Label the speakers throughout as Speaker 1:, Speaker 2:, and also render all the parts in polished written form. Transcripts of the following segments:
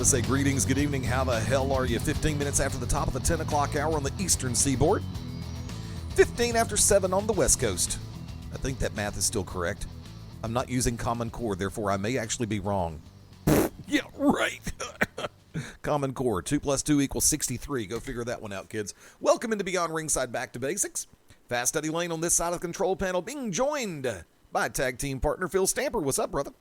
Speaker 1: say greetings, good evening, how the hell are you? 15 minutes after the top of the 10 o'clock hour on the eastern seaboard. 15 after 7 on the west coast. I think that math is still correct. I'm not using Common Core, therefore I may actually be wrong. Yeah, right. Common Core, 2 plus 2 equals 63. Go figure that one out, kids. Welcome into Beyond Ringside Back to Basics. Fast Eddie Layne on this side of the control panel, being joined by tag team partner Phil Stamper. What's up, brother?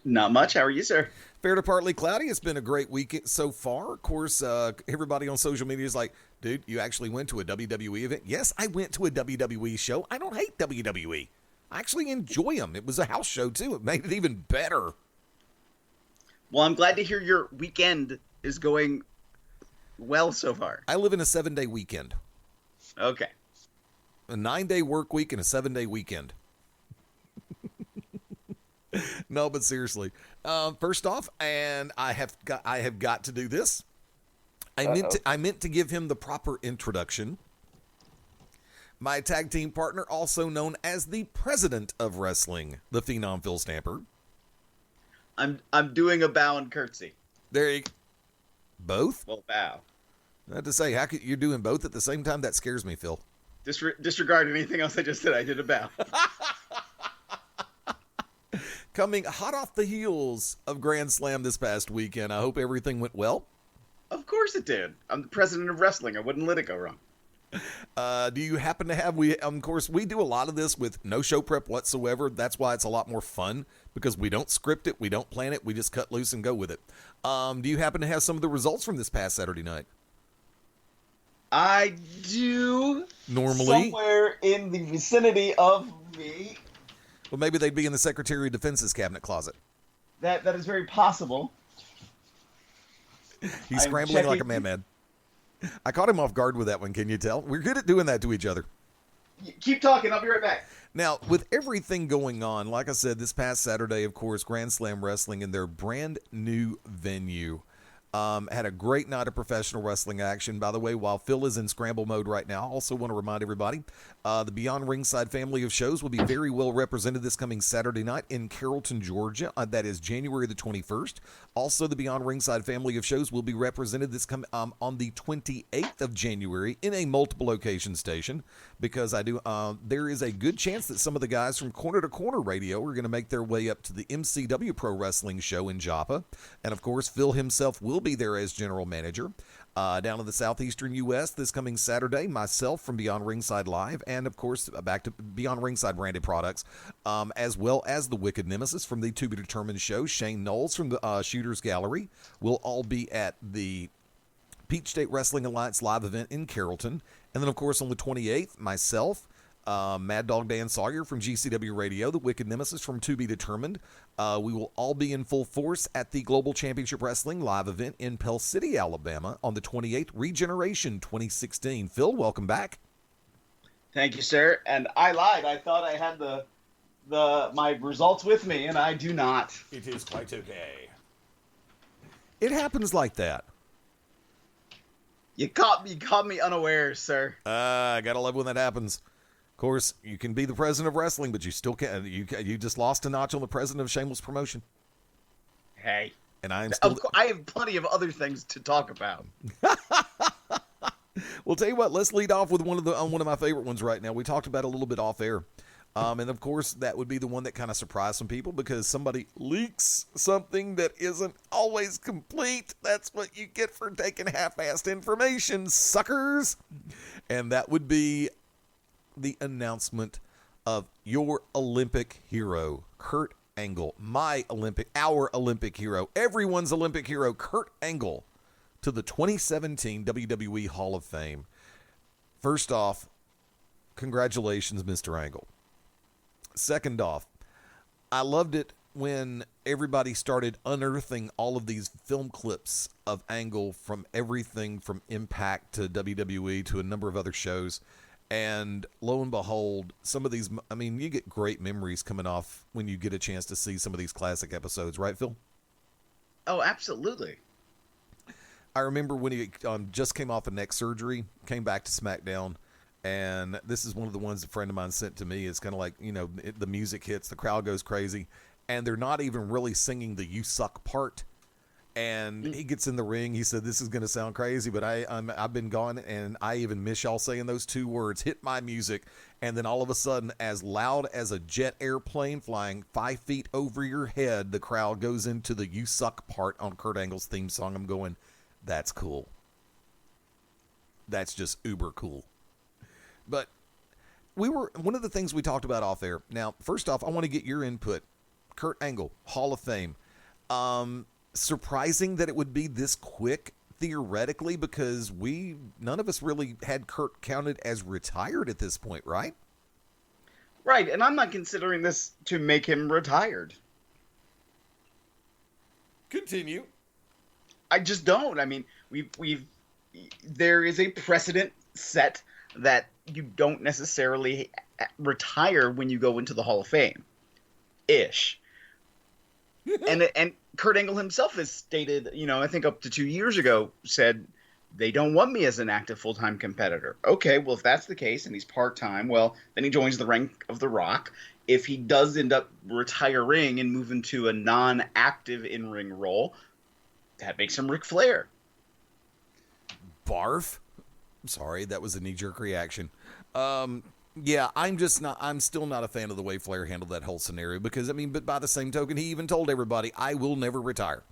Speaker 2: Not much. How are you, sir?
Speaker 1: Fair to partly cloudy. It's been a great week so far. Of course, everybody on social media is like, dude, you actually went to a WWE event? Yes, I went to a WWE show. I don't hate WWE. I actually enjoy them. It was a house show, too. It made it even better.
Speaker 2: Well, I'm glad to hear your weekend is going well so far.
Speaker 1: I live in a 7-day weekend.
Speaker 2: Okay.
Speaker 1: A 9-day work week and a 7-day weekend. No, but seriously. First off, and I have got to do this. I meant to give him the proper introduction. My tag team partner, also known as the president of wrestling, the Phenom Phil Stamper.
Speaker 2: I'm doing a bow and curtsy.
Speaker 1: There you go. Both?
Speaker 2: Well, bow.
Speaker 1: I have to say, how could you're doing both at the same time? That scares me, Phil.
Speaker 2: Disregard anything else I just said. I did a bow.
Speaker 1: Coming hot off the heels of Grand Slam this past weekend. I hope everything went well.
Speaker 2: Of course it did. I'm the president of wrestling. I wouldn't let it go wrong.
Speaker 1: Do you happen to have, of course, we do a lot of this with no show prep whatsoever. That's why it's a lot more fun, because we don't script it, we don't plan it, we just cut loose and go with it. Do you happen to have some of the results from this past Saturday night?
Speaker 2: I do.
Speaker 1: Normally.
Speaker 2: Somewhere in the vicinity of me.
Speaker 1: Well, maybe they'd be in the Secretary of Defense's cabinet closet.
Speaker 2: That is very possible.
Speaker 1: He's scrambling like a madman. I caught him off guard with that one, can you tell? We're good at doing that to each other.
Speaker 2: Keep talking, I'll be right back.
Speaker 1: Now, with everything going on, like I said, this past Saturday, of course, Grand Slam Wrestling in their brand new venue. Had a great night of professional wrestling action. By the way, while Phil is in scramble mode right now, I also want to remind everybody, the Beyond Ringside family of shows will be very well represented this coming Saturday night in Carrollton, Georgia. That is January the 21st. Also, the Beyond Ringside family of shows will be represented this on the 28th of January in a multiple location station, because there is a good chance that some of the guys from Corner to Corner Radio are going to make their way up to the MCW Pro Wrestling show in Joppa. And of course, Phil himself will be there as general manager. Down in the southeastern U.S. this coming Saturday, myself from Beyond Ringside Live, and of course back to Beyond Ringside branded products, as well as the Wicked Nemesis from the To Be Determined show. Shane Knowles from the Shooters Gallery will all be at the Peach State Wrestling Alliance live event in Carrollton. And then of course on the 28th, myself, Mad Dog Dan Sawyer from GCW Radio, the Wicked Nemesis from To Be Determined. We will all be in full force at the Global Championship Wrestling live event in Pell City, Alabama on the 28th, Regeneration 2016. Phil, welcome back.
Speaker 2: Thank you, sir. And I lied. I thought I had my results with me, and I do not.
Speaker 1: It is quite okay. It happens like that.
Speaker 2: You caught me unawares, sir.
Speaker 1: I gotta love when that happens. Of course, you can be the president of wrestling, but you still can't. You just lost a notch on the president of Shameless Promotion.
Speaker 2: Hey,
Speaker 1: and I
Speaker 2: have plenty of other things to talk about.
Speaker 1: Well, tell you what, let's lead off with one of my favorite ones right now. We talked about it a little bit off air, and of course that would be the one that kind of surprised some people because somebody leaks something that isn't always complete. That's what you get for taking half-assed information, suckers. And that would be the announcement of your Olympic hero, Kurt Angle. Our Olympic hero, everyone's Olympic hero, Kurt Angle, to the 2017 WWE Hall of Fame. First off, congratulations, Mr. Angle. Second off, I loved it when everybody started unearthing all of these film clips of Angle from everything from Impact to WWE to a number of other shows. And lo and behold, some of these, you get great memories coming off when you get a chance to see some of these classic episodes, right, Phil?
Speaker 2: Oh, absolutely.
Speaker 1: I remember when he just came off of neck surgery, came back to SmackDown, and this is one of the ones a friend of mine sent to me. It's kind of like, the music hits, the crowd goes crazy, and they're not even really singing the "You Suck" part. And he gets in the ring. He said, "This is going to sound crazy, but I've been gone, and I even miss y'all saying those two words, hit my music." And then all of a sudden, as loud as a jet airplane flying 5 feet over your head, the crowd goes into the "You Suck" part on Kurt Angle's theme song. I'm going, that's cool. That's just uber cool. But one of the things we talked about off air. Now, first off, I want to get your input. Kurt Angle, Hall of Fame. Surprising that it would be this quick, theoretically, because none of us really had Kurt counted as retired at this point, right?
Speaker 2: Right, and I'm not considering this to make him retired.
Speaker 1: Continue.
Speaker 2: I just don't. I mean, there is a precedent set that you don't necessarily retire when you go into the Hall of Fame. Ish. And Kurt Angle himself has stated, I think up to 2 years ago, said they don't want me as an active full-time competitor. Okay, well, if that's the case and he's part-time, well, then he joins the rank of The Rock. If he does end up retiring and move into a non-active in-ring role, that makes him Ric Flair.
Speaker 1: Barf. I'm sorry, that was a knee-jerk reaction. Yeah, I'm still not a fan of the way Flair handled that whole scenario because, but by the same token, he even told everybody, I will never retire.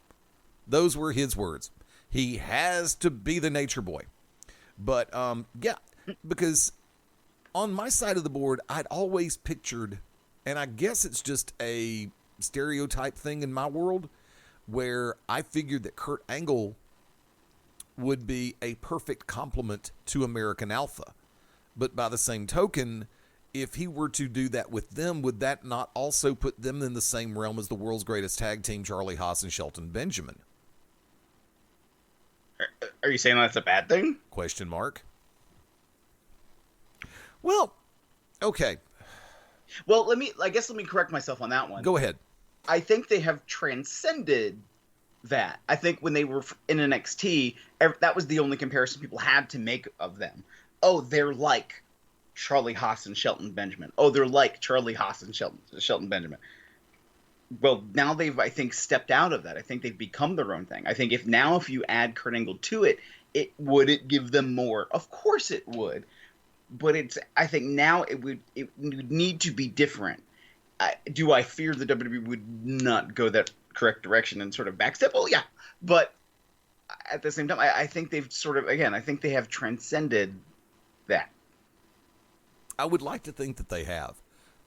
Speaker 1: Those were his words. He has to be the nature boy. But, yeah, because on my side of the board, I'd always pictured, and I guess it's just a stereotype thing in my world, where I figured that Kurt Angle would be a perfect complement to American Alpha. But by the same token, if he were to do that with them, would that not also put them in the same realm as the world's greatest tag team, Charlie Haas and Shelton Benjamin?
Speaker 2: Are you saying that's a bad thing?
Speaker 1: Question mark. Well, okay.
Speaker 2: Well, let me correct myself on that one.
Speaker 1: Go ahead.
Speaker 2: I think they have transcended that. I think when they were in NXT, that was the only comparison people had to make of them. Oh, they're like Charlie Haas and Shelton Benjamin. Oh, they're like Charlie Haas and Shelton Benjamin. Well, now they've, I think, stepped out of that. I think they've become their own thing. I think if you add Kurt Angle to it, would it give them more? Of course it would. But I think now it would need to be different. Do I fear the WWE would not go that correct direction and sort of backstep? Oh, yeah. But at the same time, I think they've I think they have transcended that.
Speaker 1: I would like to think that they have,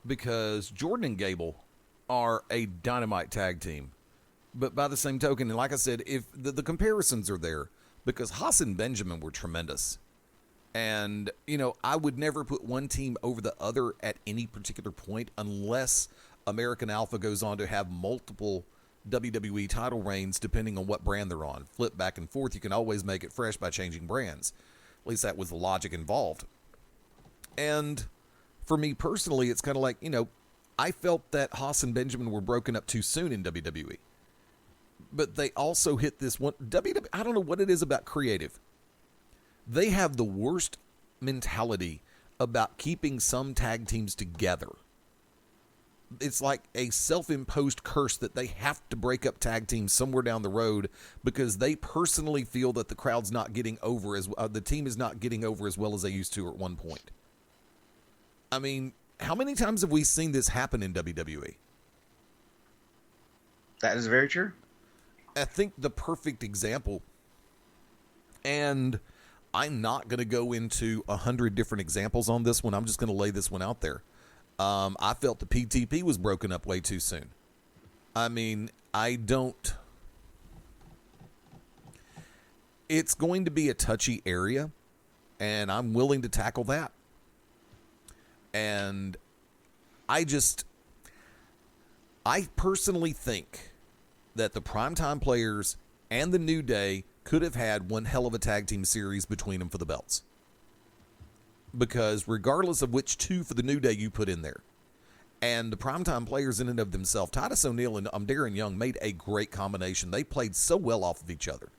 Speaker 1: because Jordan and Gable are a dynamite tag team. But by the same token, and like I said, if the comparisons are there, because Haas and Benjamin were tremendous. And, I would never put one team over the other at any particular point unless American Alpha goes on to have multiple WWE title reigns depending on what brand they're on. Flip back and forth. You can always make it fresh by changing brands. At least that was the logic involved. And for me personally, it's kind of like, I felt that Haas and Benjamin were broken up too soon in WWE. But they also hit this one. WWE, I don't know what it is about creative. They have the worst mentality about keeping some tag teams together. It's like a self-imposed curse that they have to break up tag teams somewhere down the road because they personally feel that the crowd's not getting over the team is not getting over as well as they used to at one point. How many times have we seen this happen in WWE?
Speaker 2: That is very true.
Speaker 1: I think the perfect example, and I'm not going to go into 100 different examples on this one. I'm just going to lay this one out there. I felt the PTP was broken up way too soon. It's going to be a touchy area, and I'm willing to tackle that. And I personally think that the Primetime Players and the New Day could have had one hell of a tag team series between them for the belts. Because regardless of which two for the New Day you put in there, and the Primetime Players in and of themselves, Titus O'Neil and Darren Young made a great combination. They played so well off of each other.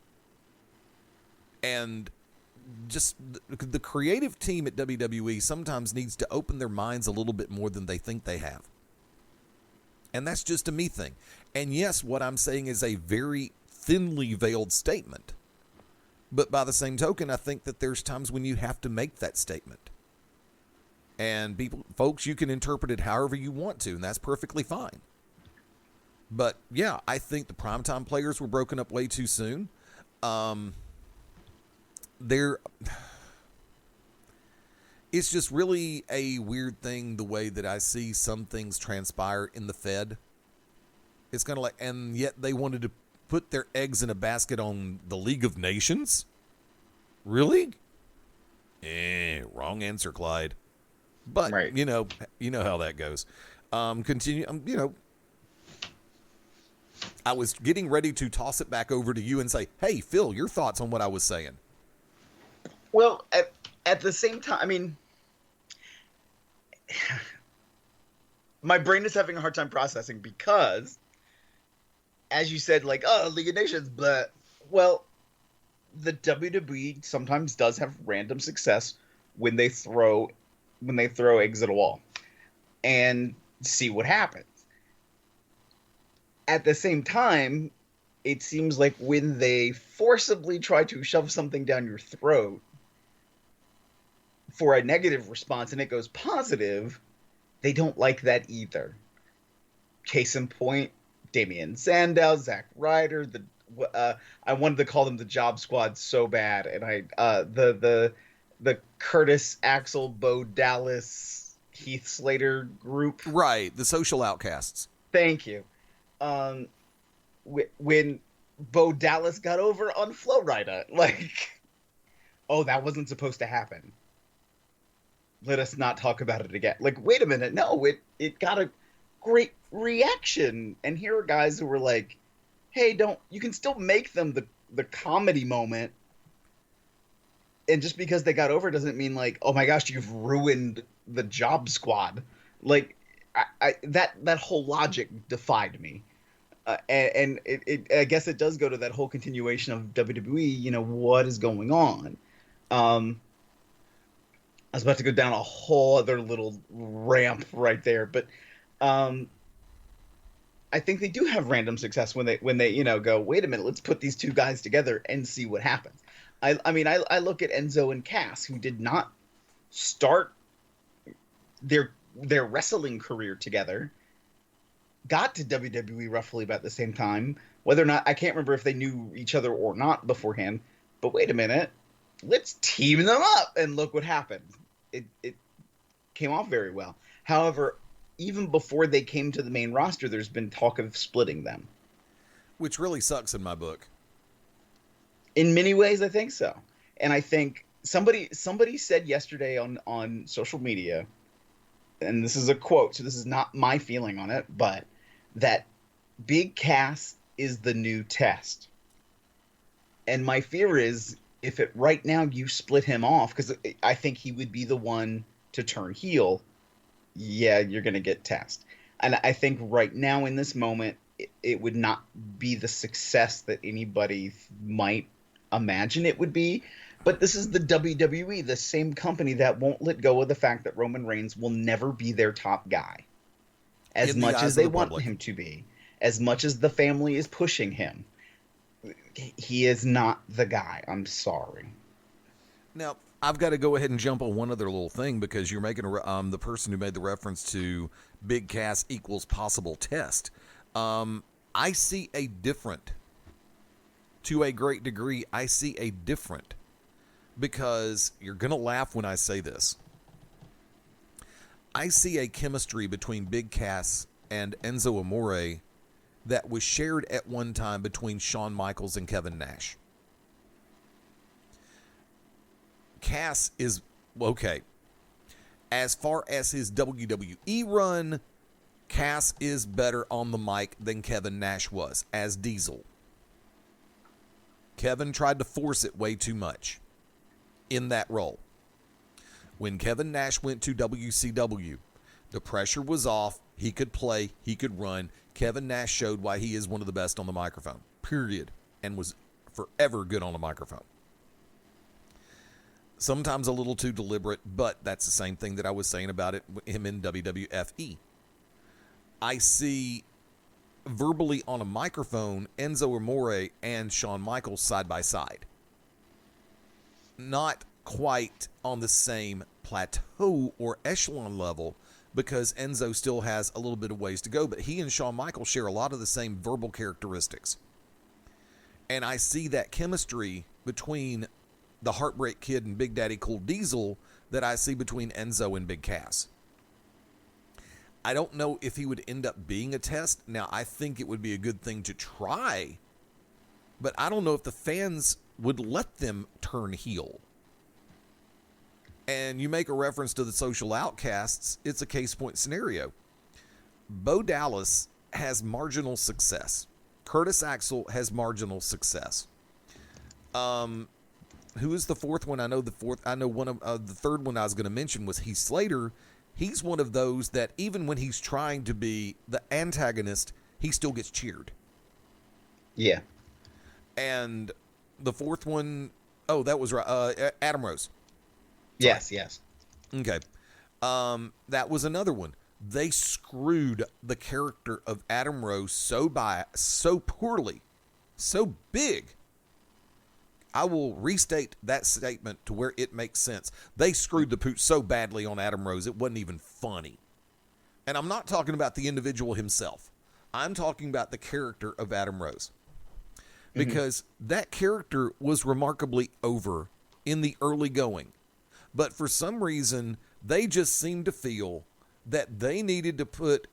Speaker 1: And just the creative team at WWE sometimes needs to open their minds a little bit more than they think they have. And that's just a me thing. And yes, what I'm saying is a very thinly veiled statement. But by the same token, I think that there's times when you have to make that statement. And folks, you can interpret it however you want to, and that's perfectly fine. But yeah, I think the primetime players were broken up way too soon. It's just really a weird thing the way that I see some things transpire in the Fed. It's kind of like, and yet they wanted to put their eggs in a basket on the League of Nations? Really? Wrong answer, Clyde. But,
Speaker 2: right.
Speaker 1: you know how that goes. Continue, I was getting ready to toss it back over to you and say, hey, Phil, your thoughts on what I was saying.
Speaker 2: Well, at the same time, I mean, my brain is having a hard time processing because, as you said, like, oh, League of Nations, but, well, the WWE sometimes does have random success when they throw eggs at a wall and see what happens. At the same time, it seems like when they forcibly try to shove something down your throat for a negative response and it goes positive, they don't like that either. Case in point, Damian Sandow, Zack Ryder, I wanted to call them the Job Squad so bad, and the Curtis, Axel, Bo Dallas, Heath Slater group.
Speaker 1: Right, the social outcasts.
Speaker 2: Thank you. When Bo Dallas got over on Flo Rida, like, oh, that wasn't supposed to happen. Let us not talk about it again. Like, wait a minute, no, it got a great reaction, and here are guys who were like, hey, you can still make them the comedy moment, and just because they got over doesn't mean like, oh my gosh, you've ruined the Job Squad. Like, that whole logic defied me. And I guess it does go to that whole continuation of WWE, what is going on. I was about to go down a whole other little ramp right there, but I think they do have random success when they go, wait a minute, let's put these two guys together and see what happens. I mean, I look at Enzo and Cass, who did not start their wrestling career together, got to WWE roughly about the same time. Whether or not, I can't remember if they knew each other or not beforehand, but wait a minute, let's team them up and look what happened. It came off very well. However, even before they came to the main roster, there's been talk of splitting them.
Speaker 1: Which really sucks in my book.
Speaker 2: In many ways, I think so. And I think somebody said yesterday on social media, and this is a quote, so this is not my feeling on it, but that Big Cass is the new Test. And my fear is, if right now you split him off, because I think he would be the one to turn heel, yeah, you're going to get Test. And I think right now in this moment, it would not be the success that anybody might imagine it would be. But this is the WWE, the same company that won't let go of the fact that Roman Reigns will never be their top guy. As much as they want him to be. As much as the family is pushing him. He is not the guy. I'm sorry.
Speaker 1: Now, I've got to go ahead and jump on one other little thing, because you're making the person who made the reference to Big Cass equals possible Test. I see a different, to a great degree, I see a different, because you're going to laugh when I say this. I see a chemistry between Big Cass and Enzo Amore that was shared at one time between Shawn Michaels and Kevin Nash. Cass is, okay, as far as his WWE run, Cass is better on the mic than Kevin Nash was as Diesel. Kevin tried to force it way too much in that role. When Kevin Nash went to WCW, the pressure was off. He could play. He could run. Kevin Nash showed why he is one of the best on the microphone, period, and was forever good on the microphone. Sometimes a little too deliberate, but that's the same thing that I was saying about him in WWFE. I see verbally on a microphone Enzo Amore and Shawn Michaels side by side. Not quite on the same plateau or echelon level, because Enzo still has a little bit of ways to go, but he and Shawn Michaels share a lot of the same verbal characteristics. And I see that chemistry between the Heartbreak Kid and Big Daddy Cool Diesel that I see between Enzo and Big Cass. I don't know if he would end up being a test. Now, I think it would be a good thing to try, but I don't know if the fans would let them turn heel. And you make a reference to the Social Outcasts, it's a case point scenario. Bo Dallas has marginal success. Curtis Axel has marginal success. Who is the fourth one? I know one of the third one I was going to mention was Heath Slater. He's one of those that even when he's trying to be the antagonist, he still gets cheered.
Speaker 2: Yeah.
Speaker 1: And the fourth one, that was right. Adam Rose.
Speaker 2: Yes, yes.
Speaker 1: Okay. That was another one. They screwed the character of Adam Rose so poorly, so big. I will restate that statement to where it makes sense. They screwed the pooch so badly on Adam Rose, it wasn't even funny. And I'm not talking about the individual himself. I'm talking about the character of Adam Rose. Because that character was remarkably over in the early going. But for some reason, they just seemed to feel that they needed to put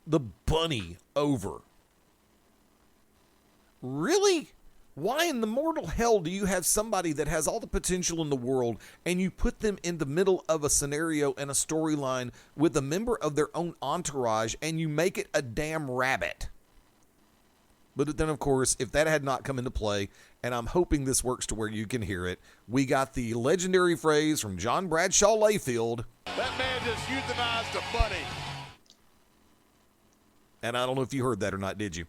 Speaker 1: the bunny over. Really? Why in the mortal hell do you have somebody that has all the potential in the world and you put them in the middle of a scenario and a storyline with a member of their own entourage and you make it a damn rabbit? But then, of course, if that had not come into play, and I'm hoping this works to where you can hear it, we got the legendary phrase from John Bradshaw Layfield.
Speaker 3: That man just euthanized a bunny.
Speaker 1: And I don't know if you heard that or not, did you?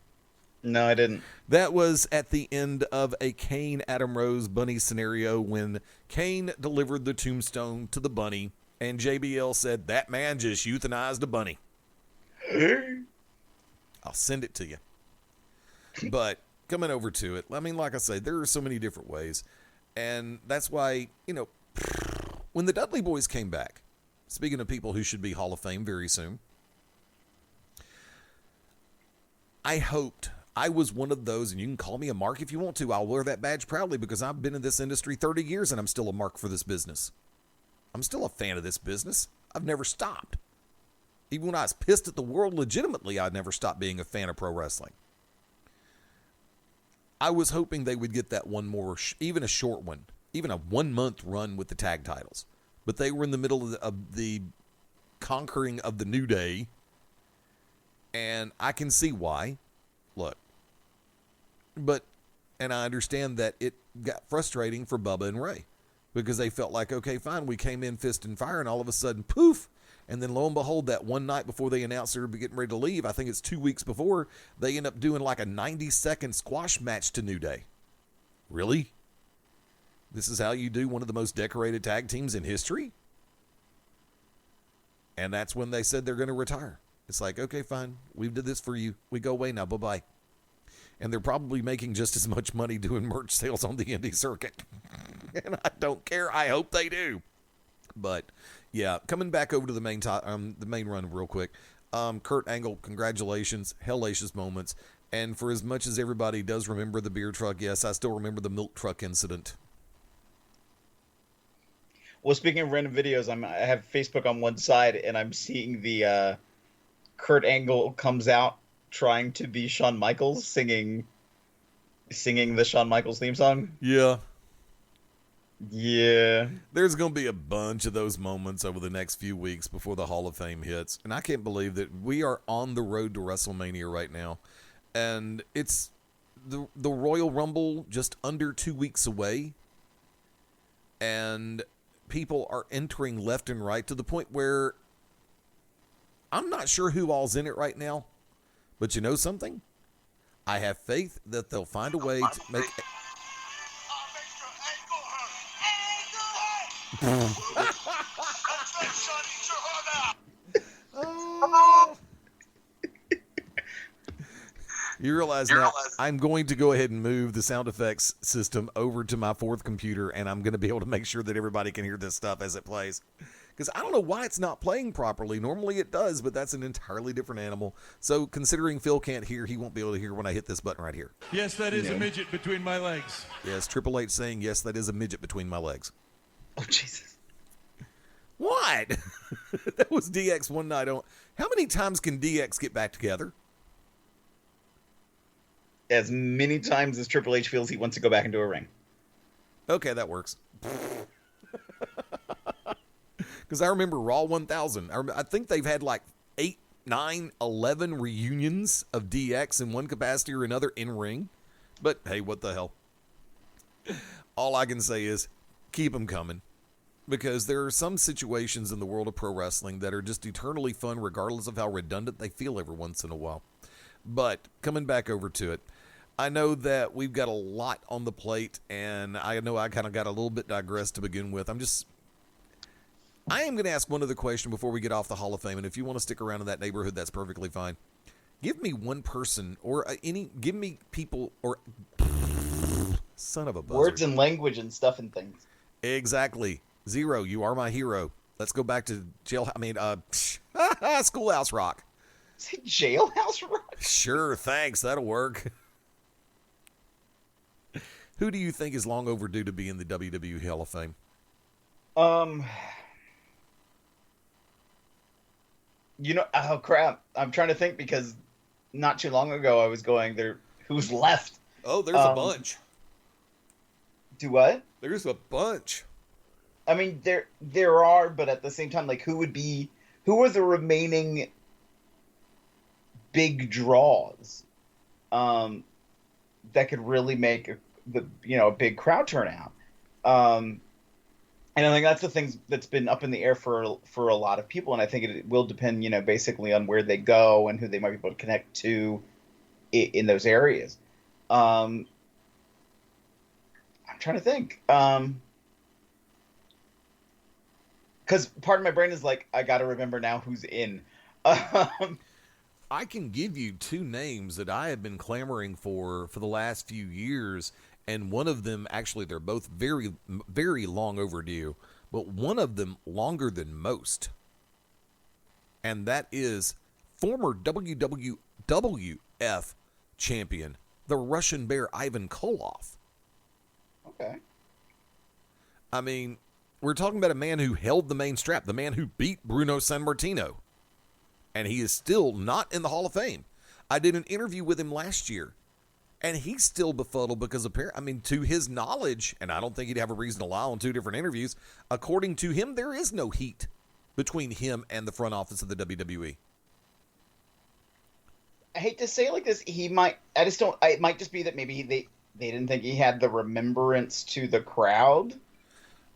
Speaker 2: No, I didn't.
Speaker 1: That was at the end of a Kane Adam Rose bunny scenario when Kane delivered the tombstone to the bunny, and JBL said, that man just euthanized a bunny. I'll send it to you. But coming over to it, I mean, like I say, there are so many different ways. And that's why, when the Dudley Boys came back, speaking of people who should be Hall of Fame very soon, I hoped I was one of those, and you can call me a mark if you want to. I'll wear that badge proudly because I've been in this industry 30 years and I'm still a mark for this business. I'm still a fan of this business. I've never stopped. Even when I was pissed at the world legitimately, I never stopped being a fan of pro wrestling. I was hoping they would get that one more, even a short one, even a 1 month run with the tag titles. But they were in the middle of the conquering of the New Day. And I can see why. Look. And I understand that it got frustrating for Bubba and Ray. Because they felt like, okay, fine, we came in fist and fire, and all of a sudden, poof. And then lo and behold, that one night before they announced they were getting ready to leave, I think it's 2 weeks before, they end up doing like a 90-second squash match to New Day. Really? This is how you do one of the most decorated tag teams in history? And that's when they said they're going to retire. It's like, okay, fine. We did this for you. We go away now. Bye-bye. And they're probably making just as much money doing merch sales on the indie circuit. And I don't care. I hope they do. But yeah, coming back over to the main run real quick. Kurt Angle, congratulations, hellacious moments. And for as much as everybody does remember the beer truck, yes, I still remember the milk truck incident.
Speaker 2: Well, speaking of random videos, I have Facebook on one side, and I'm seeing the Kurt Angle comes out trying to be Shawn Michaels, singing the Shawn Michaels theme song.
Speaker 1: Yeah.
Speaker 2: Yeah.
Speaker 1: There's going to be a bunch of those moments over the next few weeks before the Hall of Fame hits. And I can't believe that we are on the road to WrestleMania right now. And it's the Royal Rumble just under 2 weeks away. And people are entering left and right to the point where I'm not sure who all's in it right now. But you know something? I have faith that they'll find a way to make... You realize now I'm going to go ahead and move the sound effects system over to my fourth computer, and I'm going to be able to make sure that everybody can hear this stuff as it plays. Because I don't know why it's not playing properly. Normally it does, but that's an entirely different animal. So considering Phil can't hear, he won't be able to hear when I hit this button right here.
Speaker 4: Yes, that is a midget between my legs.
Speaker 1: Yes, Triple H saying, yes, that is a midget between my legs.
Speaker 2: Oh, Jesus.
Speaker 1: What? That was DX one night on. How many times can DX get back together?
Speaker 2: As many times as Triple H feels he wants to go back into a ring.
Speaker 1: Okay, that works. Because I remember Raw 1000. I think they've had like 8, 9, 11 reunions of DX in one capacity or another in ring. But hey, what the hell? All I can say is keep them coming. Because there are some situations in the world of pro wrestling that are just eternally fun regardless of how redundant they feel every once in a while. But coming back over to it, I know that we've got a lot on the plate, and I know I kind of got a little bit digressed to begin with. I am going to ask one other question before we get off the Hall of Fame, and if you want to stick around in that neighborhood, that's perfectly fine. Give me one person or give me people or son of a buzzer.
Speaker 2: Words and language and stuff and things.
Speaker 1: Exactly. Zero, you are my hero. Let's go back to Schoolhouse Rock.
Speaker 2: Say Jailhouse Rock?
Speaker 1: Sure, thanks. That'll work. Who do you think is long overdue to be in the WWE Hall of Fame?
Speaker 2: Oh crap. I'm trying to think because not too long ago I was going there. Who's left?
Speaker 1: Oh, there's a bunch.
Speaker 2: Do what?
Speaker 1: There's a bunch.
Speaker 2: I mean, there are, but at the same time, like, who are the remaining big draws that could really make a big crowd turnout? And I think that's the thing that's been up in the air for a lot of people, and I think it will depend, basically on where they go and who they might be able to connect to in those areas. I'm trying to think. Because part of my brain is like, I got to remember now who's in.
Speaker 1: I can give you 2 names that I have been clamoring for the last few years, and one of them, actually, they're both very, very long overdue, but one of them longer than most. And that is former WWF champion, the Russian Bear Ivan Koloff.
Speaker 2: Okay.
Speaker 1: I mean, we're talking about a man who held the main strap, the man who beat Bruno Sammartino. And he is still not in the Hall of Fame. I did an interview with him last year, and he's still befuddled because to his knowledge, and I don't think he'd have a reason to lie on 2 different interviews, according to him, there is no heat between him and the front office of the WWE.
Speaker 2: I hate to say it like this, it might just be that maybe they didn't think he had the remembrance to the crowd.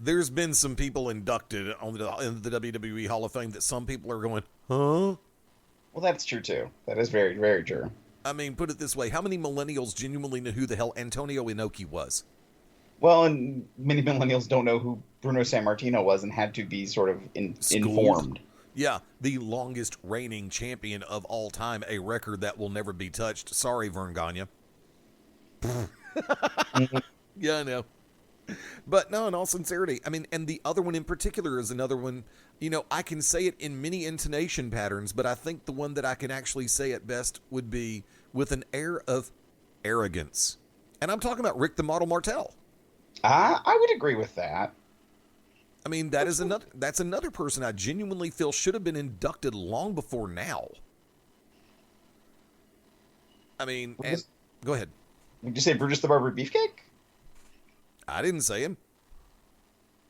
Speaker 1: There's been some people inducted in the WWE Hall of Fame that some people are going, huh?
Speaker 2: Well, that's true, too. That is very, very true.
Speaker 1: I mean, put it this way. How many millennials genuinely knew who the hell Antonio Inoki was?
Speaker 2: Well, and many millennials don't know who Bruno Sammartino was and had to be sort of informed.
Speaker 1: Yeah, the longest reigning champion of all time, a record that will never be touched. Sorry, Vern Gagne. Yeah, I know. But no, in all sincerity, I mean, and the other one in particular is another one, I can say it in many intonation patterns, but I think the one that I can actually say it best would be with an air of arrogance. And I'm talking about Rick the Model Martel.
Speaker 2: I would agree with that.
Speaker 1: I mean, that's another person I genuinely feel should have been inducted long before now. I mean, go ahead.
Speaker 2: Would you say Brutus the Barber Beefcake?
Speaker 1: I didn't say him.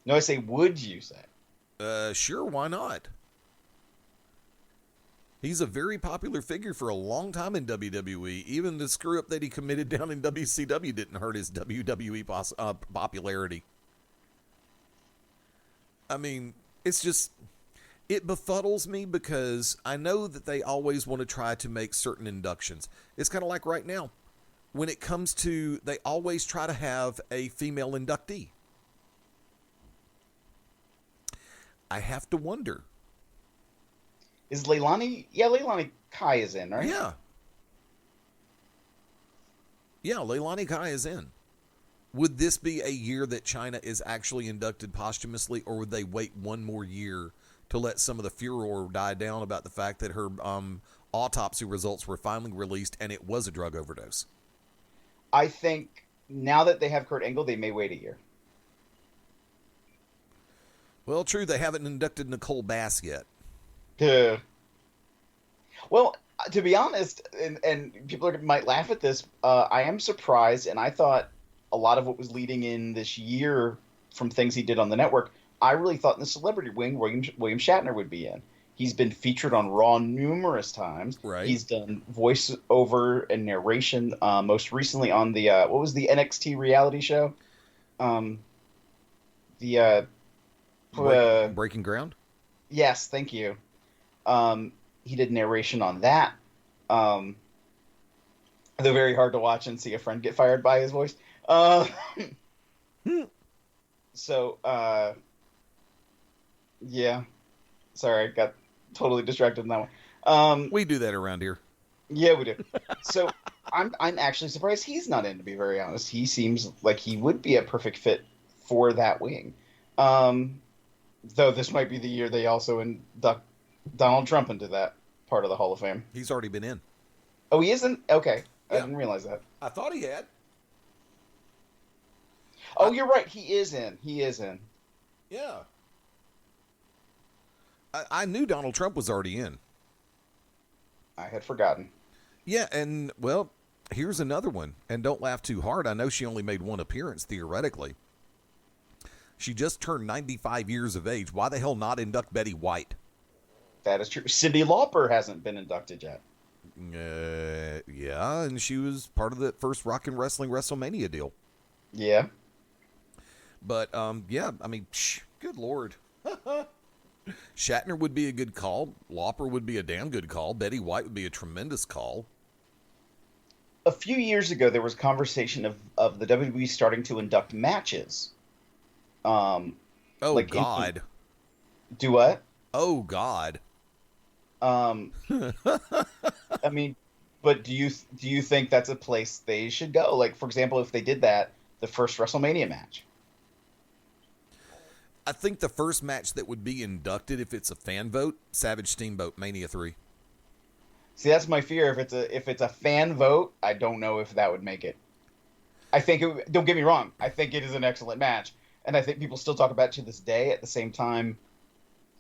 Speaker 2: No, I say, would you say?
Speaker 1: Sure, why not? He's a very popular figure for a long time in WWE. Even the screw-up that he committed down in WCW didn't hurt his WWE popularity. I mean, it befuddles me because I know that they always want to try to make certain inductions. It's kind of like right now. When it comes to, they always try to have a female inductee. I have to wonder.
Speaker 2: Is Leilani? Yeah, Leilani Kai is in, right?
Speaker 1: Yeah. Yeah, Leilani Kai is in. Would this be a year that China is actually inducted posthumously, or would they wait one more year to let some of the furor die down about the fact that her autopsy results were finally released and it was a drug overdose?
Speaker 2: I think now that they have Kurt Angle, they may wait a year.
Speaker 1: Well, true, they haven't inducted Nicole Bass yet.
Speaker 2: Well, to be honest, and people might laugh at this, I am surprised, and I thought a lot of what was leading in this year from things he did on the network, I really thought in the celebrity wing, William Shatner would be in. He's been featured on Raw numerous times.
Speaker 1: Right.
Speaker 2: He's done voiceover and narration, most recently on the, what was the NXT reality show?
Speaker 1: Breaking Ground?
Speaker 2: Yes, thank you. He did narration on that. Though very hard to watch and see a friend get fired by his voice. Yeah. Sorry, I got totally distracted in that one.
Speaker 1: We do that around here.
Speaker 2: Yeah, we do. So I'm actually surprised he's not in, to be very honest. He seems like he would be a perfect fit for that wing. Though this might be the year they also induct Donald Trump into that part of the Hall of Fame.
Speaker 1: He's already been in.
Speaker 2: Oh, he isn't? Okay.
Speaker 1: Yeah.
Speaker 2: I didn't realize that.
Speaker 1: I thought he had.
Speaker 2: Oh, you're right. He is in.
Speaker 1: Yeah. I knew Donald Trump was already in.
Speaker 2: I had forgotten.
Speaker 1: Yeah, and, well, here's another one. And don't laugh too hard. I know she only made one appearance, theoretically. She just turned 95 years of age. Why the hell not induct Betty White?
Speaker 2: That is true. Cyndi Lauper hasn't been inducted yet.
Speaker 1: Yeah, and she was part of the first Rock and Wrestling WrestleMania deal.
Speaker 2: Yeah.
Speaker 1: But, yeah, I mean, good Lord. Shatner would be a good call. Lauper would be a damn good call. Betty White would be a tremendous call.
Speaker 2: A few years ago, there was conversation of the WWE starting to induct matches.
Speaker 1: Oh,
Speaker 2: like
Speaker 1: God.
Speaker 2: Do what?
Speaker 1: Oh, God.
Speaker 2: I mean, but do you think that's a place they should go? Like, for example, if they did that, the first WrestleMania match.
Speaker 1: I think the first match that would be inducted, if it's a fan vote, Savage Steamboat Mania 3.
Speaker 2: See, that's my fear. If it's a fan vote, I don't know if that would make it. I think don't get me wrong. I think it is an excellent match, and I think people still talk about it to this day. At the same time,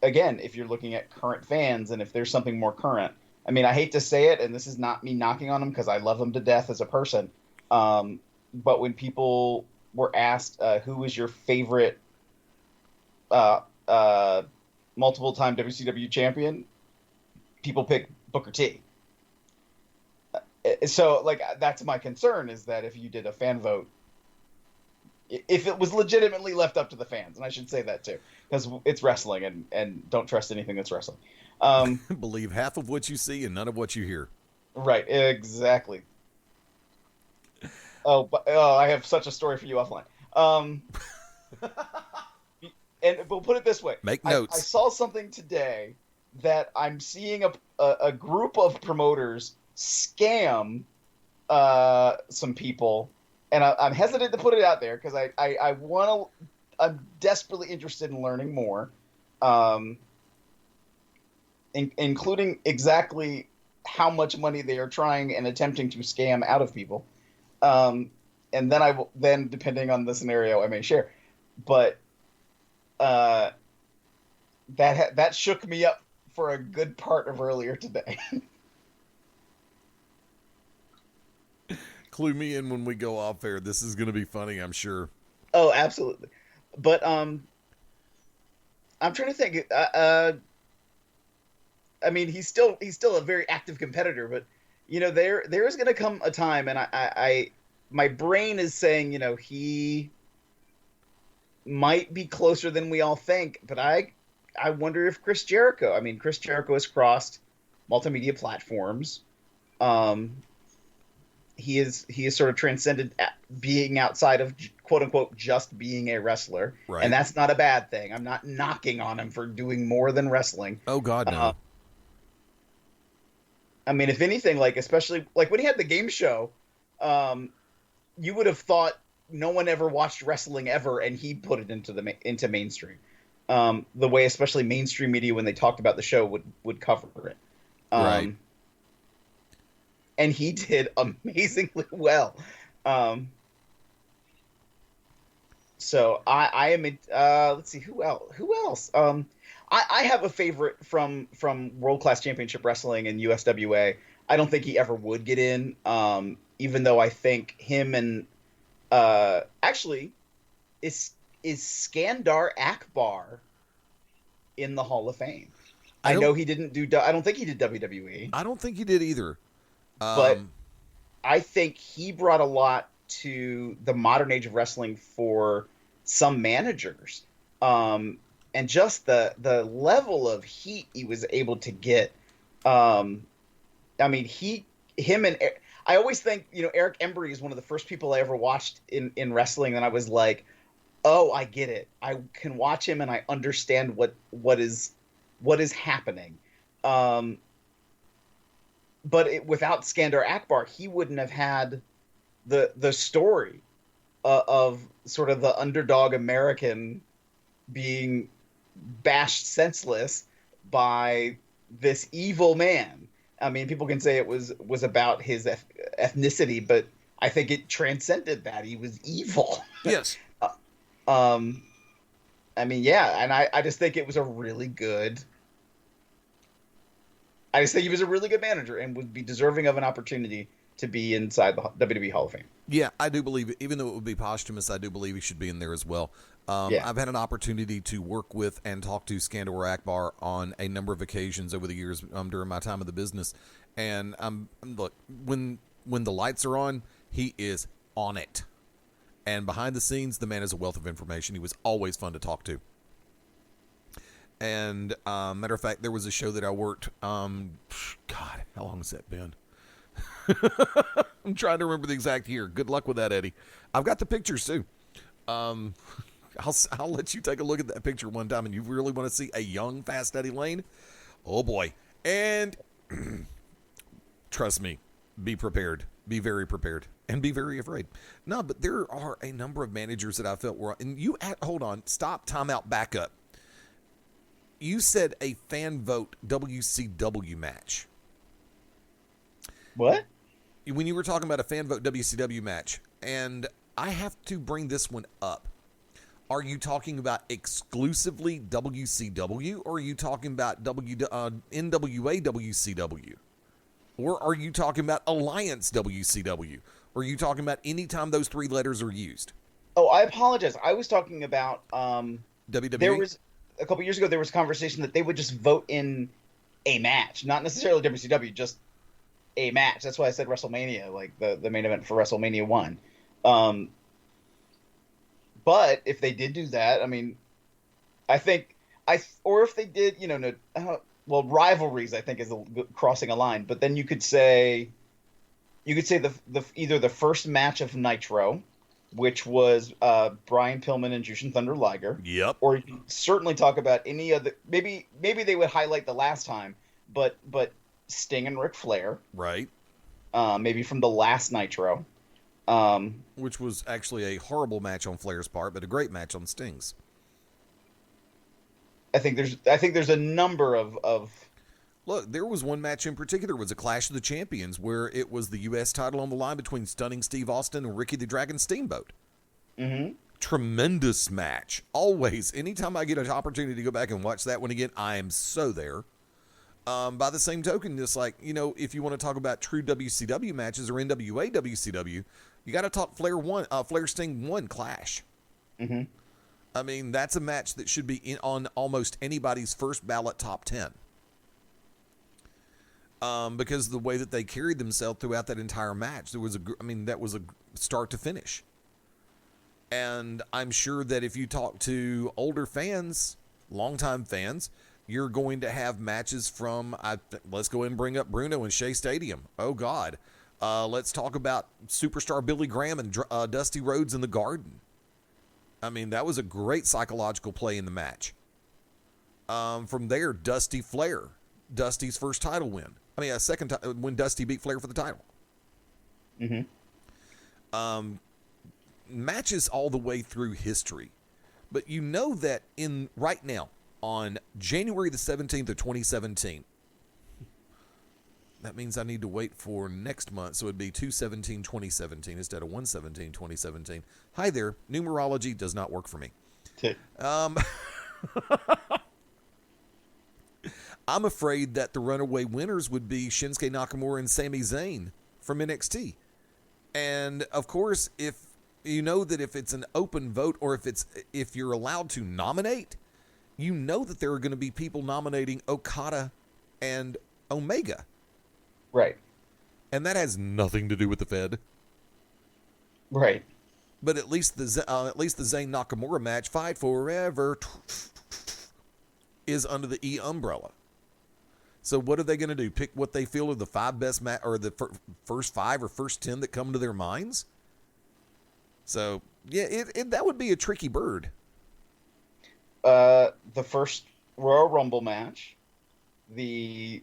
Speaker 2: again, if you're looking at current fans, and if there's something more current, I mean, I hate to say it, and this is not me knocking on them because I love them to death as a person. But when people were asked who was your favorite multiple-time WCW champion, people pick Booker T. So, like, that's my concern, is that if you did a fan vote, if it was legitimately left up to the fans, and I should say that too, because it's wrestling, and don't trust anything that's wrestling.
Speaker 1: Believe half of what you see and none of what you hear.
Speaker 2: Right, exactly. I have such a story for you offline. And we'll put it this way.
Speaker 1: Make notes.
Speaker 2: I saw something today that I'm seeing a group of promoters scam some people, and I'm hesitant to put it out there because I'm desperately interested in learning more, including exactly how much money they are trying and attempting to scam out of people. And then depending on the scenario, I may share. But that shook me up for a good part of earlier today.
Speaker 1: Clue me in when we go off air. This is going to be funny, I'm sure.
Speaker 2: Oh, absolutely. But I'm trying to think. I mean, he's still a very active competitor, but there is going to come a time, and I my brain is saying, he might be closer than we all think, but I wonder if Chris Jericho. I mean, Chris Jericho has crossed multimedia platforms. He is sort of transcended being outside of quote unquote just being a wrestler,
Speaker 1: right.
Speaker 2: And that's not a bad thing. I'm not knocking on him for doing more than wrestling.
Speaker 1: Oh God, no.
Speaker 2: I mean, if anything, like especially like when he had the game show, you would have thought no one ever watched wrestling ever, and he put it into mainstream. The way especially mainstream media, when they talked about the show, would cover it.
Speaker 1: Right.
Speaker 2: And he did amazingly well. So I am in, let's see, who else? I have a favorite from World Class Championship Wrestling and USWA. I don't think he ever would get in, even though I think him and actually is Skandar Akbar in the Hall of Fame. I know he didn't do. I don't think he did WWE.
Speaker 1: I don't think he did either.
Speaker 2: But I think he brought a lot to the modern age of wrestling for some managers. And just the level of heat he was able to get. I mean, I always think, Eric Embry is one of the first people I ever watched in wrestling. And I was like, oh, I get it. I can watch him and I understand what is happening. But without Skandar Akbar, he wouldn't have had the story of sort of the underdog American being bashed senseless by this evil man. I mean, people can say it was about his ethnicity, but I think it transcended that. He was evil.
Speaker 1: Yes.
Speaker 2: I mean, yeah, and I just think it was a really good. I just think he was a really good manager and would be deserving of an opportunity to be inside the WWE Hall of Fame.
Speaker 1: Yeah, I do believe, even though it would be posthumous, I do believe he should be in there as well. I've had an opportunity to work with and talk to Skandar Akbar on a number of occasions over the years during my time in the business. And look, when the lights are on, he is on it. And behind the scenes, the man is a wealth of information. He was always fun to talk to. And matter of fact, there was a show that I worked. God, how long has that been? I'm trying to remember the exact year. Good luck with that, Eddie. I've got the pictures too. I'll let you take a look at that picture one time, and you really want to see a young, fast Eddie Layne? Oh boy! And trust me, be prepared, be very prepared, and be very afraid. No, but there are a number of managers that I felt were. And hold on, stop, time out, back up. You said a fan vote WCW match.
Speaker 2: What?
Speaker 1: When you were talking about a fan vote WCW match, and I have to bring this one up. Are you talking about exclusively WCW, or are you talking about NWA WCW? Or are you talking about Alliance WCW? Or are you talking about any time those three letters are used?
Speaker 2: Oh, I apologize. I was talking about
Speaker 1: WWE?
Speaker 2: There was a couple years ago, there was conversation that they would just vote in a match, not necessarily WCW, just a match. That's why I said WrestleMania, like the main event for WrestleMania 1. But if they did do that, I mean, I think or if they did, rivalries, I think is crossing a line. But then you could say the either the first match of Nitro, which was Brian Pillman and Jushin Thunder Liger.
Speaker 1: Yep.
Speaker 2: Or you can certainly talk about any other. Maybe they would highlight the last time, but Sting and Ric Flair.
Speaker 1: Right.
Speaker 2: Maybe from the last Nitro.
Speaker 1: Which was actually a horrible match on Flair's part, but a great match on Sting's.
Speaker 2: I think there's a number of.
Speaker 1: Look, there was one match in particular. It was a Clash of the Champions where it was the U.S. title on the line between Stunning Steve Austin and Ricky the Dragon Steamboat.
Speaker 2: Mm-hmm.
Speaker 1: Tremendous match. Always. Anytime I get an opportunity to go back and watch that one again, I am so there. By the same token, just like, if you want to talk about true WCW matches or NWA WCW, you got to talk Flair Sting 1 Clash.
Speaker 2: Mm-hmm.
Speaker 1: I mean, that's a match that should be on almost anybody's first ballot top 10. Because of the way that they carried themselves throughout that entire match. That was a start to finish. And I'm sure that if you talk to older fans, longtime fans, you're going to have matches from, let's go ahead and bring up Bruno and Shea Stadium. Oh, God. Let's talk about Superstar Billy Graham and Dusty Rhodes in the Garden. I mean, that was a great psychological play in the match. From there, Dusty Flair. Dusty's first title win. A second time when Dusty beat Flair for the title.
Speaker 2: Mm-hmm.
Speaker 1: matches all the way through history. But you know that right now, on January the 17th of 2017, that means I need to wait for next month, so it'd be 2/17/2017 instead of 1/17/2017. Hi there, numerology does not work for me.
Speaker 2: Okay.
Speaker 1: I'm afraid that the runaway winners would be Shinsuke Nakamura and Sami Zayn from NXT. And of course, if you know that if it's an open vote, or if you're allowed to nominate, you know that there are going to be people nominating Okada and Omega.
Speaker 2: Right.
Speaker 1: And that has nothing to do with the Fed.
Speaker 2: Right.
Speaker 1: But at least the Zayn Nakamura match, Fight Forever, is under the E umbrella. So what are they going to do? Pick what they feel are the 5 best or the first 5 or first 10 that come to their minds? So yeah, that would be a tricky bird.
Speaker 2: The first Royal Rumble match, the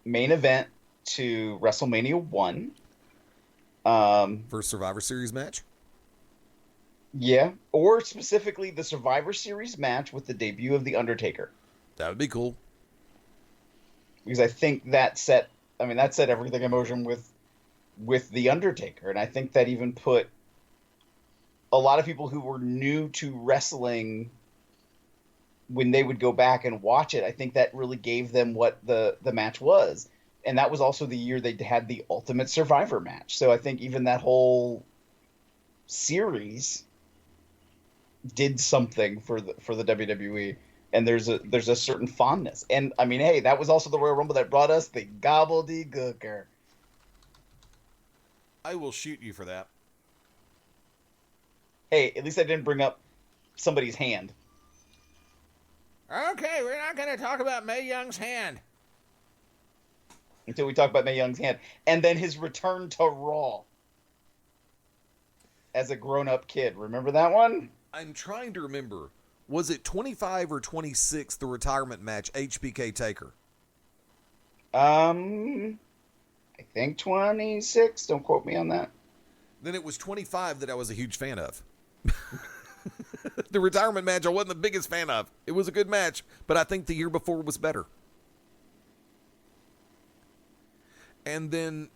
Speaker 2: main event to WrestleMania 1.
Speaker 1: First Survivor Series match?
Speaker 2: Yeah, or specifically the Survivor Series match with the debut of The Undertaker.
Speaker 1: That would be cool.
Speaker 2: Because I think that set everything in motion with The Undertaker. And I think that even put a lot of people who were new to wrestling, when they would go back and watch it, I think that really gave them what the match was. And that was also the year they had the Ultimate Survivor match. So I think even that whole series did something for the WWE. And there's a certain fondness. And I mean, hey, that was also the Royal Rumble that brought us the gobbledygooker.
Speaker 1: I will shoot you for that.
Speaker 2: Hey, at least I didn't bring up somebody's hand.
Speaker 1: Okay, we're not going to talk about Mae Young's hand.
Speaker 2: Until we talk about Mae Young's hand. And then his return to Raw. As a grown-up kid. Remember that one?
Speaker 1: I'm trying to remember. Was it 25 or 26, the retirement match, HBK Taker?
Speaker 2: I think 26. Don't quote me on that.
Speaker 1: Then it was 25 that I was a huge fan of. The retirement match I wasn't the biggest fan of. It was a good match, but I think the year before was better. And then,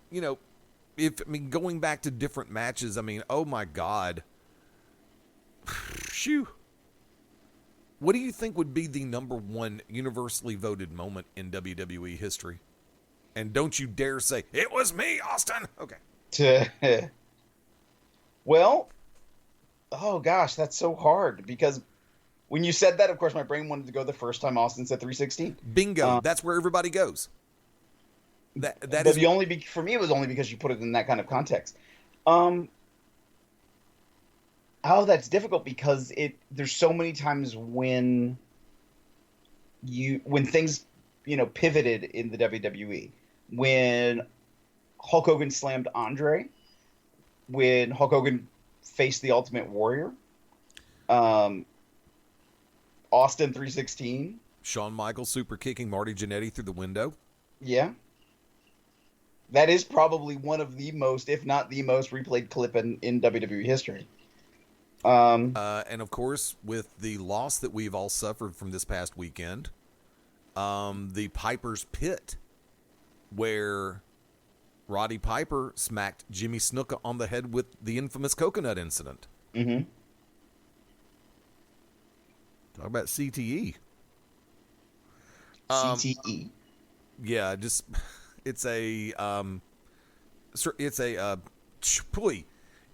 Speaker 1: going back to different matches, oh my God. Phew. What do you think would be the number one universally voted moment in WWE history? And don't you dare say, it was me, Austin. Okay.
Speaker 2: Well, oh gosh, that's so hard. Because when you said that, of course, my brain wanted to go the first time Austin said 316.
Speaker 1: Bingo. That's where everybody goes. That is
Speaker 2: for me, it was only because you put it in that kind of context. That's difficult because there's so many times when things, pivoted in the WWE. When Hulk Hogan slammed Andre, when Hulk Hogan faced the Ultimate Warrior, Austin 316.
Speaker 1: Shawn Michaels super kicking Marty Jannetty through the window.
Speaker 2: Yeah. That is probably one of the most, if not the most, replayed clip in WWE history.
Speaker 1: And of course, with the loss that we've all suffered from this past weekend, the Piper's Pit, where Roddy Piper smacked Jimmy Snuka on the head with the infamous coconut incident.
Speaker 2: Mm-hmm.
Speaker 1: Talk about CTE.
Speaker 2: CTE.
Speaker 1: Yeah, it's a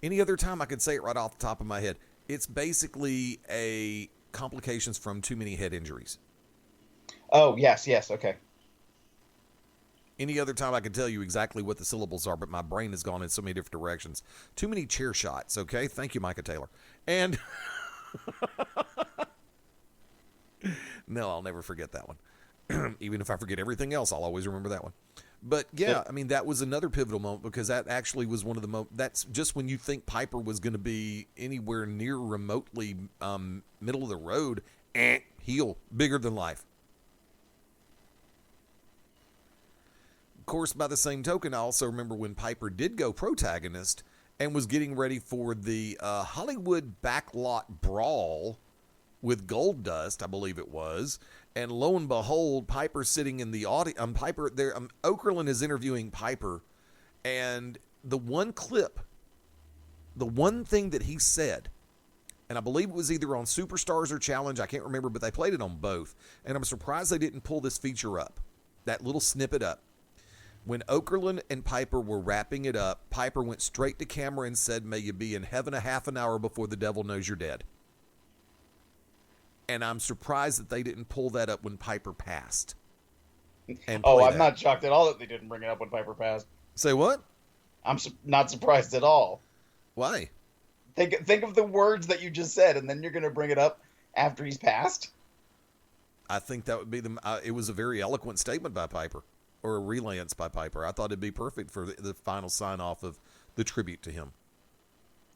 Speaker 1: any other time I could say it right off the top of my head. It's basically a complications from too many head injuries.
Speaker 2: Oh, yes, okay.
Speaker 1: Any other time I could tell you exactly what the syllables are, but my brain has gone in so many different directions. Too many chair shots, okay? Thank you, Micah Taylor. And no, I'll never forget that one. Even if I forget everything else, I'll always remember that one. But yeah, that was another pivotal moment because that actually was one of the that's just when you think Piper was going to be anywhere near remotely middle of the road, heel, bigger than life. Of course, by the same token, I also remember when Piper did go protagonist and was getting ready for the Hollywood Backlot Brawl with Goldust, I believe it was. And lo and behold, Piper sitting in the audience. Piper there. Okerlund is interviewing Piper, and the one clip, the one thing that he said, and I believe it was either on Superstars or Challenge, I can't remember, but they played it on both. And I'm surprised they didn't pull this feature up, that little snippet up. When Okerlund and Piper were wrapping it up, Piper went straight to camera and said, "May you be in heaven a half an hour before the devil knows you're dead." And I'm surprised that they didn't pull that up when Piper passed.
Speaker 2: I'm not shocked at all that they didn't bring it up when Piper passed.
Speaker 1: Say what?
Speaker 2: I'm not surprised at all.
Speaker 1: Why?
Speaker 2: Think of the words that you just said, and then you're going to bring it up after he's passed?
Speaker 1: I think that would be it was a very eloquent statement by Piper, or a relance by Piper. I thought it'd be perfect for the final sign-off of the tribute to him.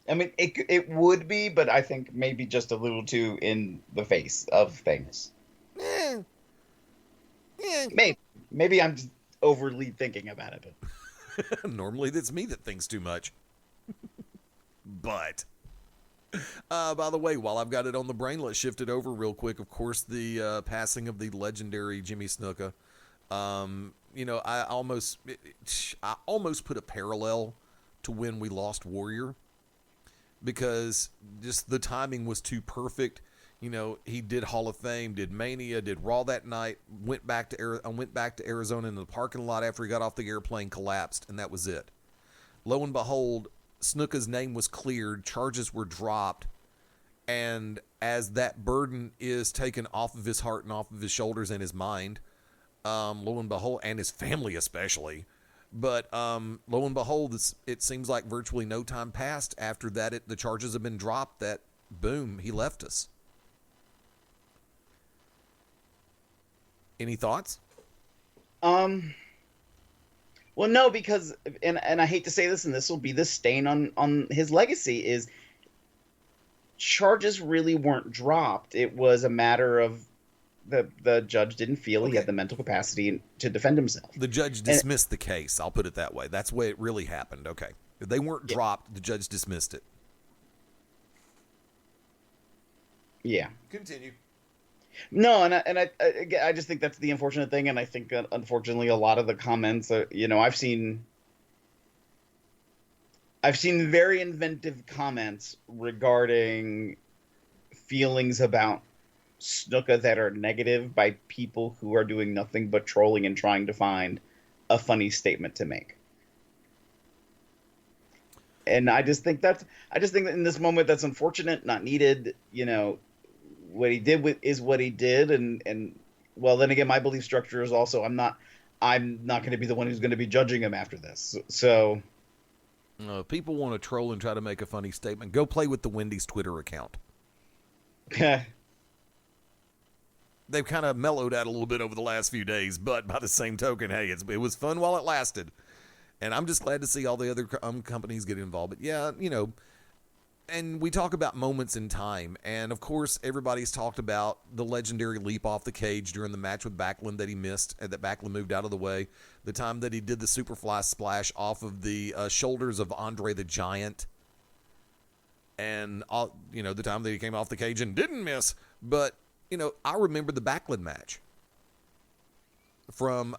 Speaker 2: I mean, it would be, but I think maybe just a little too in the face of things. Maybe I'm just overly thinking about it.
Speaker 1: Normally, it's me that thinks too much. But, by the way, while I've got it on the brain, let's shift it over real quick. Of course, the passing of the legendary Jimmy Snuka. I almost put a parallel to when we lost Warrior, because just the timing was too perfect. He did Hall of Fame, did Mania, did Raw that night, went back to Arizona in the parking lot after he got off the airplane, collapsed, and that was it. Lo and behold, Snuka's name was cleared, charges were dropped, and as that burden is taken off of his heart and off of his shoulders and his mind, lo and behold, and his family especially, but lo and behold, it seems like virtually no time passed after that. The charges have been dropped. That boom, he left us. Any thoughts?
Speaker 2: Well, no, because and I hate to say this, and this will be the stain on his legacy, is charges really weren't dropped. It was a matter of the judge didn't feel he had the mental capacity to defend himself.
Speaker 1: The judge dismissed the case. I'll put it that way. That's the way it really happened. Okay. If they weren't dropped, the judge dismissed it.
Speaker 2: Yeah.
Speaker 1: Continue.
Speaker 2: No, and I just think that's the unfortunate thing, and I think that unfortunately a lot of the comments, I've seen very inventive comments regarding feelings about Snuka that are negative by people who are doing nothing but trolling and trying to find a funny statement to make. And I just think that in this moment that's unfortunate, not needed. What he did is what he did, and well, then again, my belief structure is also I'm not going to be the one who's going to be judging him after this. So,
Speaker 1: people want to troll and try to make a funny statement. Go play with the Wendy's Twitter account. They've kind of mellowed out a little bit over the last few days, but by the same token, hey, it was fun while it lasted, and I'm just glad to see all the other companies get involved. But yeah, and we talk about moments in time, and of course, everybody's talked about the legendary leap off the cage during the match with Backlund that he missed, and that Backlund moved out of the way. The time that he did the Superfly splash off of the shoulders of Andre the Giant, and the time that he came off the cage and didn't miss. But I remember the Backlund match from.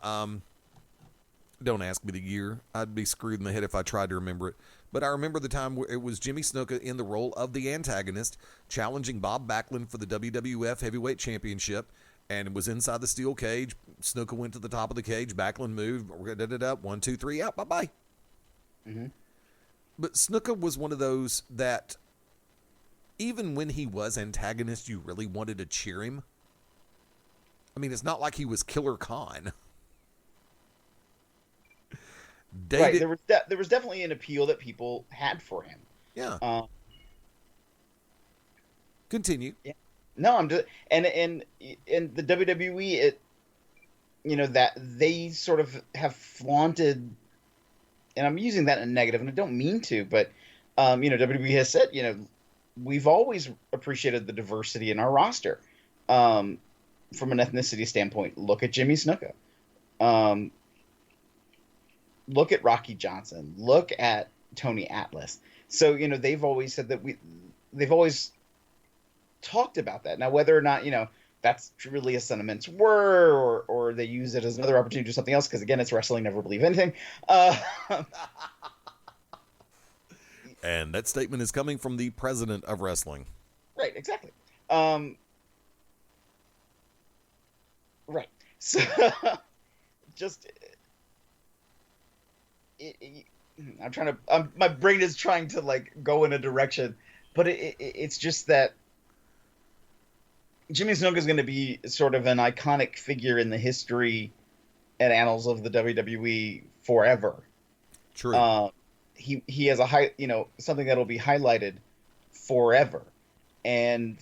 Speaker 1: Don't ask me the year. I'd be screwed in the head if I tried to remember it. But I remember the time where it was Jimmy Snuka in the role of the antagonist, challenging Bob Backlund for the WWF Heavyweight Championship, and it was inside the steel cage. Snuka went to the top of the cage. Backlund moved. 1, 2, 3, out. Bye-bye.
Speaker 2: Mm-hmm.
Speaker 1: But Snuka was one of those that, even when he was antagonist, you really wanted to cheer him. I mean, it's not like he was Killer Khan.
Speaker 2: Right, there was definitely an appeal that people had for him.
Speaker 1: Yeah. Continue.
Speaker 2: Yeah. No, I'm just and the WWE, that they sort of have flaunted, and I'm using that in a negative, and I don't mean to, but WWE has said, we've always appreciated the diversity in our roster. From an ethnicity standpoint, look at Jimmy Snuka. Look at Rocky Johnson. Look at Tony Atlas. So, they've always said that they've always talked about that. Now, whether or not, that's really a sentiment's word, or they use it as another opportunity to do something else, because again, it's wrestling, never believe anything.
Speaker 1: And that statement is coming from the president of wrestling.
Speaker 2: Right, exactly. Right. So, just, my brain is trying to like go in a direction, but it's just that Jimmy Snuka is going to be sort of an iconic figure in the history and annals of the WWE forever.
Speaker 1: True.
Speaker 2: He has a something that'll be highlighted forever, and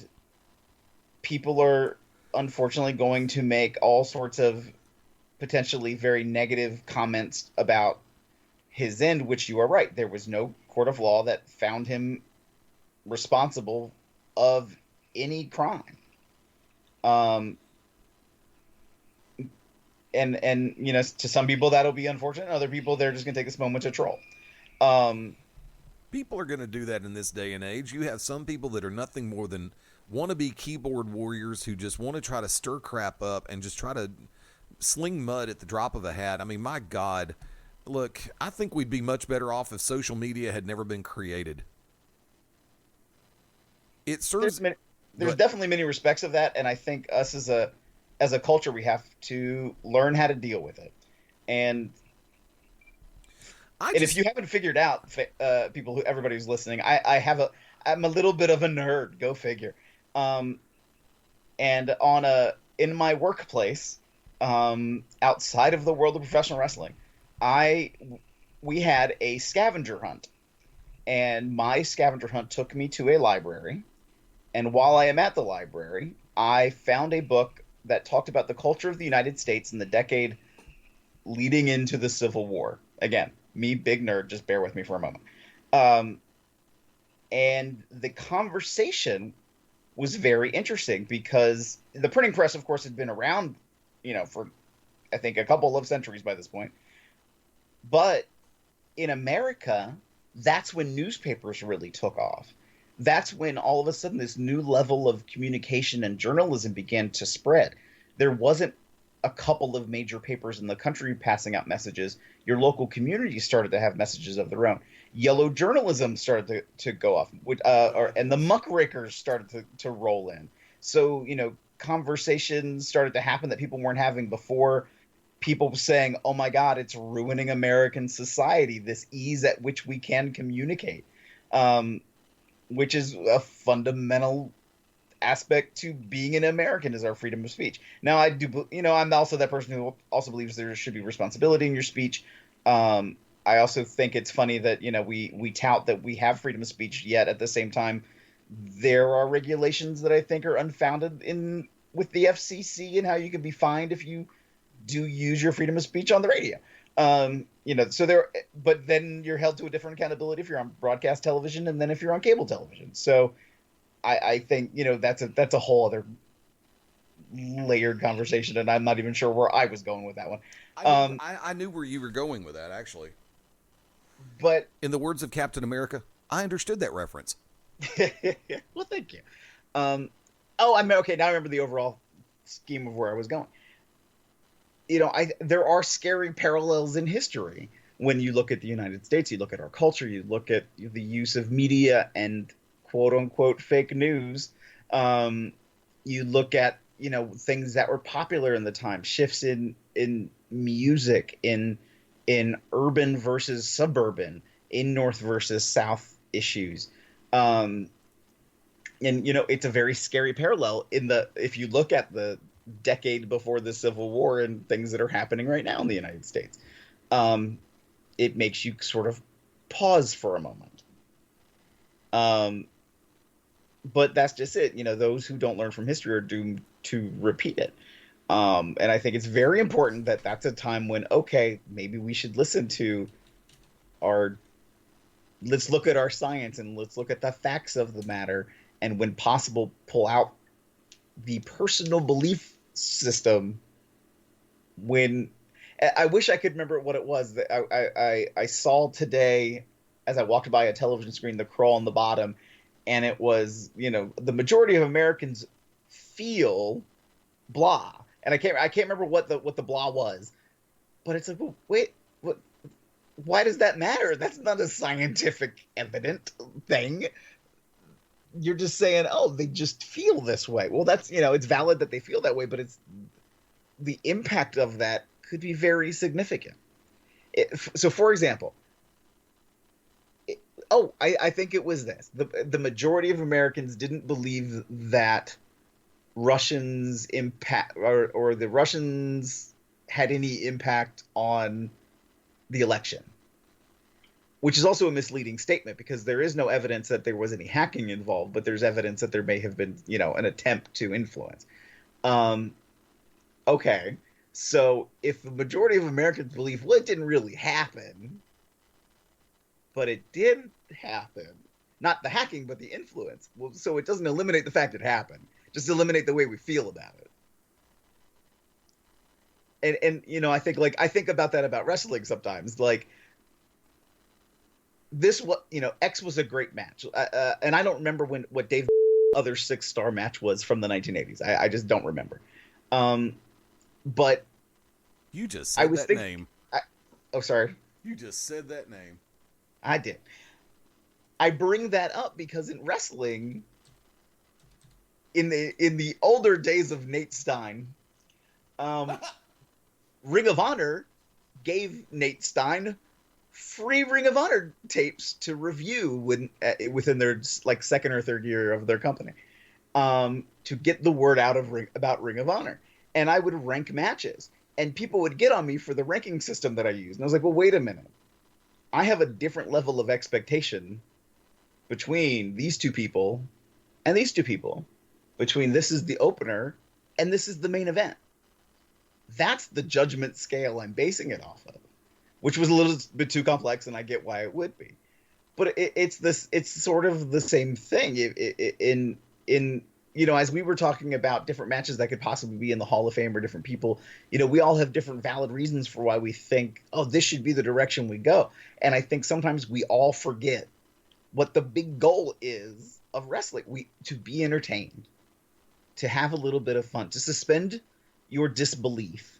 Speaker 2: people are unfortunately going to make all sorts of potentially very negative comments about his end, which you are right. There was no court of law that found him responsible of any crime. And to some people that'll be unfortunate. Other people, they're just going to take this moment to troll.
Speaker 1: People are going to do that in this day and age. You have some people that are nothing more than wannabe keyboard warriors who just want to try to stir crap up and just try to sling mud at the drop of a hat. I mean, my God, look, I think we'd be much better off if social media had never been created. It serves.
Speaker 2: There's definitely many respects of that, and I think us as a culture, we have to learn how to deal with it. And if you haven't figured out, everybody who's listening, I'm a little bit of a nerd. Go figure. And in my workplace, outside of the world of professional wrestling, we had a scavenger hunt, and my scavenger hunt took me to a library. And while I am at the library, I found a book that talked about the culture of the United States in the decade leading into the Civil War. Again, me, big nerd, just bear with me for a moment. And the conversation was very interesting because the printing press, of course, had been around, for I think a couple of centuries by this point. But in America, that's when newspapers really took off. That's when all of a sudden this new level of communication and journalism began to spread. There wasn't a couple of major papers in the country passing out messages. Your local community started to have messages of their own. Yellow journalism started to go off, and the muckrakers started to roll in. So, conversations started to happen that people weren't having before. People saying, oh my God, it's ruining American society, this ease at which we can communicate. Which is a fundamental aspect to being an American, is our freedom of speech. Now, I do, I'm also that person who also believes there should be responsibility in your speech. I also think it's funny that, we tout that we have freedom of speech, yet at the same time, there are regulations that I think are unfounded with the FCC and how you can be fined if you do use your freedom of speech on the radio. But then you're held to a different accountability if you're on broadcast television and then if you're on cable television. So I think, that's a whole other layered conversation, and I'm not even sure where I was going with that one.
Speaker 1: I knew where you were going with that, actually.
Speaker 2: But
Speaker 1: in the words of Captain America, I understood that reference.
Speaker 2: Well, thank you. Okay, now I remember the overall scheme of where I was going. There are scary parallels in history when you look at the United States, you look at our culture, you look at the use of media and quote unquote fake news. You look at, things that were popular in the time, shifts in music, in urban versus suburban, in North versus South issues. And, it's a very scary parallel if you look at the decade before the Civil War and things that are happening right now in the United States. It makes you sort of pause for a moment. But that's just it. Those who don't learn from history are doomed to repeat it. And I think it's very important that that's a time when, okay, maybe we should listen to let's look at our science and let's look at the facts of the matter. And when possible, pull out the personal belief system. When I wish I could remember what it was that I saw today as I walked by a television screen, the crawl on the bottom, and it was, the majority of Americans feel blah. And I can't remember what the blah was, but it's like, well, wait, what? Why does that matter? That's not a scientific evident thing. You're just saying, oh, they just feel this way. Well, that's, it's valid that they feel that way, but it's the impact of that could be very significant. So, for example, I think it was this. The majority of Americans didn't believe that Russians impact or the Russians had any impact on the election, which is also a misleading statement because there is no evidence that there was any hacking involved, but there's evidence that there may have been, an attempt to influence. Okay, so if the majority of Americans believe, well, it didn't really happen, but it did happen, not the hacking, but the influence. Well, so it doesn't eliminate the fact it happened, just eliminate the way we feel about it. And I think about that about wrestling sometimes. Like, X was a great match, and I don't remember what Dave's other 6-star match was from the 1980s. I just don't remember. But
Speaker 1: you just said that name.
Speaker 2: Sorry.
Speaker 1: You just said that name.
Speaker 2: I did. I bring that up because in wrestling, in the older days of Nate Stein, Ring of Honor gave Nate Stein free Ring of Honor tapes to review within their second or third year of their company, to get the word out about Ring of Honor. And I would rank matches, and people would get on me for the ranking system that I used. And I was like, well, wait a minute. I have a different level of expectation between these two people and these two people, between this is the opener and this is the main event. That's the judgment scale I'm basing it off of, which was a little bit too complex, and I get why it would be. But it's sort of the same thing. As we were talking about different matches that could possibly be in the Hall of Fame or different people, we all have different valid reasons for why we think, oh, this should be the direction we go. And I think sometimes we all forget what the big goal is of wrestling. To be entertained, to have a little bit of fun, to suspend your disbelief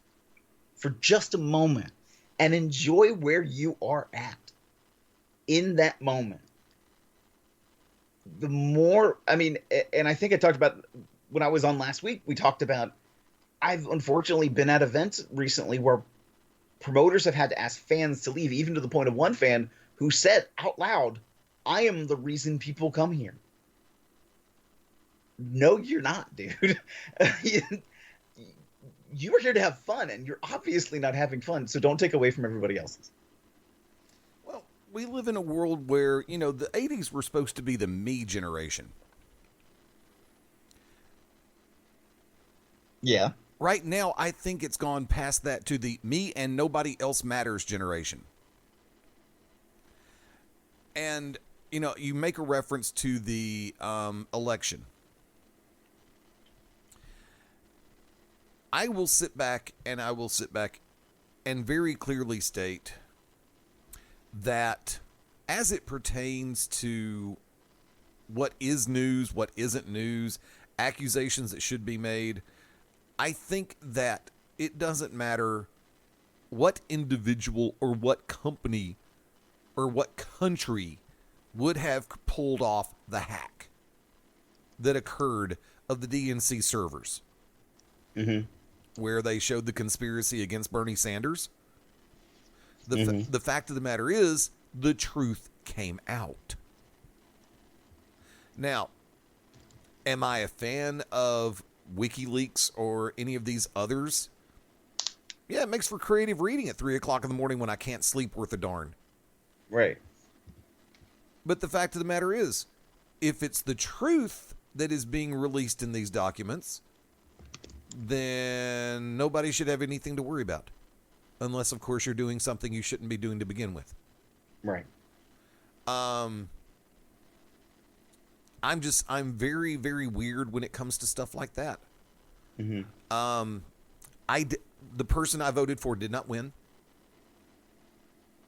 Speaker 2: for just a moment and enjoy where you are at in that moment. The more, and I think I talked about when I was on last week, we talked about, I've unfortunately been at events recently where promoters have had to ask fans to leave, even to the point of one fan who said out loud, I am the reason people come here. No, you're not, dude. You are here to have fun, and you're obviously not having fun, so don't take away from everybody else's.
Speaker 1: Well, we live in a world where, the 80s were supposed to be the me generation.
Speaker 2: Yeah.
Speaker 1: Right now, I think it's gone past that to the me and nobody else matters generation. And, you make a reference to the election. I will sit back and very clearly state that as it pertains to what is news, what isn't news, accusations that should be made, I think that it doesn't matter what individual or what company or what country would have pulled off the hack that occurred of the DNC servers.
Speaker 2: Mm-hmm.
Speaker 1: Where they showed the conspiracy against Bernie Sanders. The fact of the matter is, the truth came out. Now, am I a fan of WikiLeaks or any of these others? Yeah, it makes for creative reading at 3 o'clock in the morning when I can't sleep worth a darn.
Speaker 2: Right.
Speaker 1: But the fact of the matter is, if it's the truth that is being released in these documents, then nobody should have anything to worry about. Unless, of course, you're doing something you shouldn't be doing to begin with. Right. I'm very, very weird when it comes to stuff like that. Mm-hmm. The person I voted for did not win.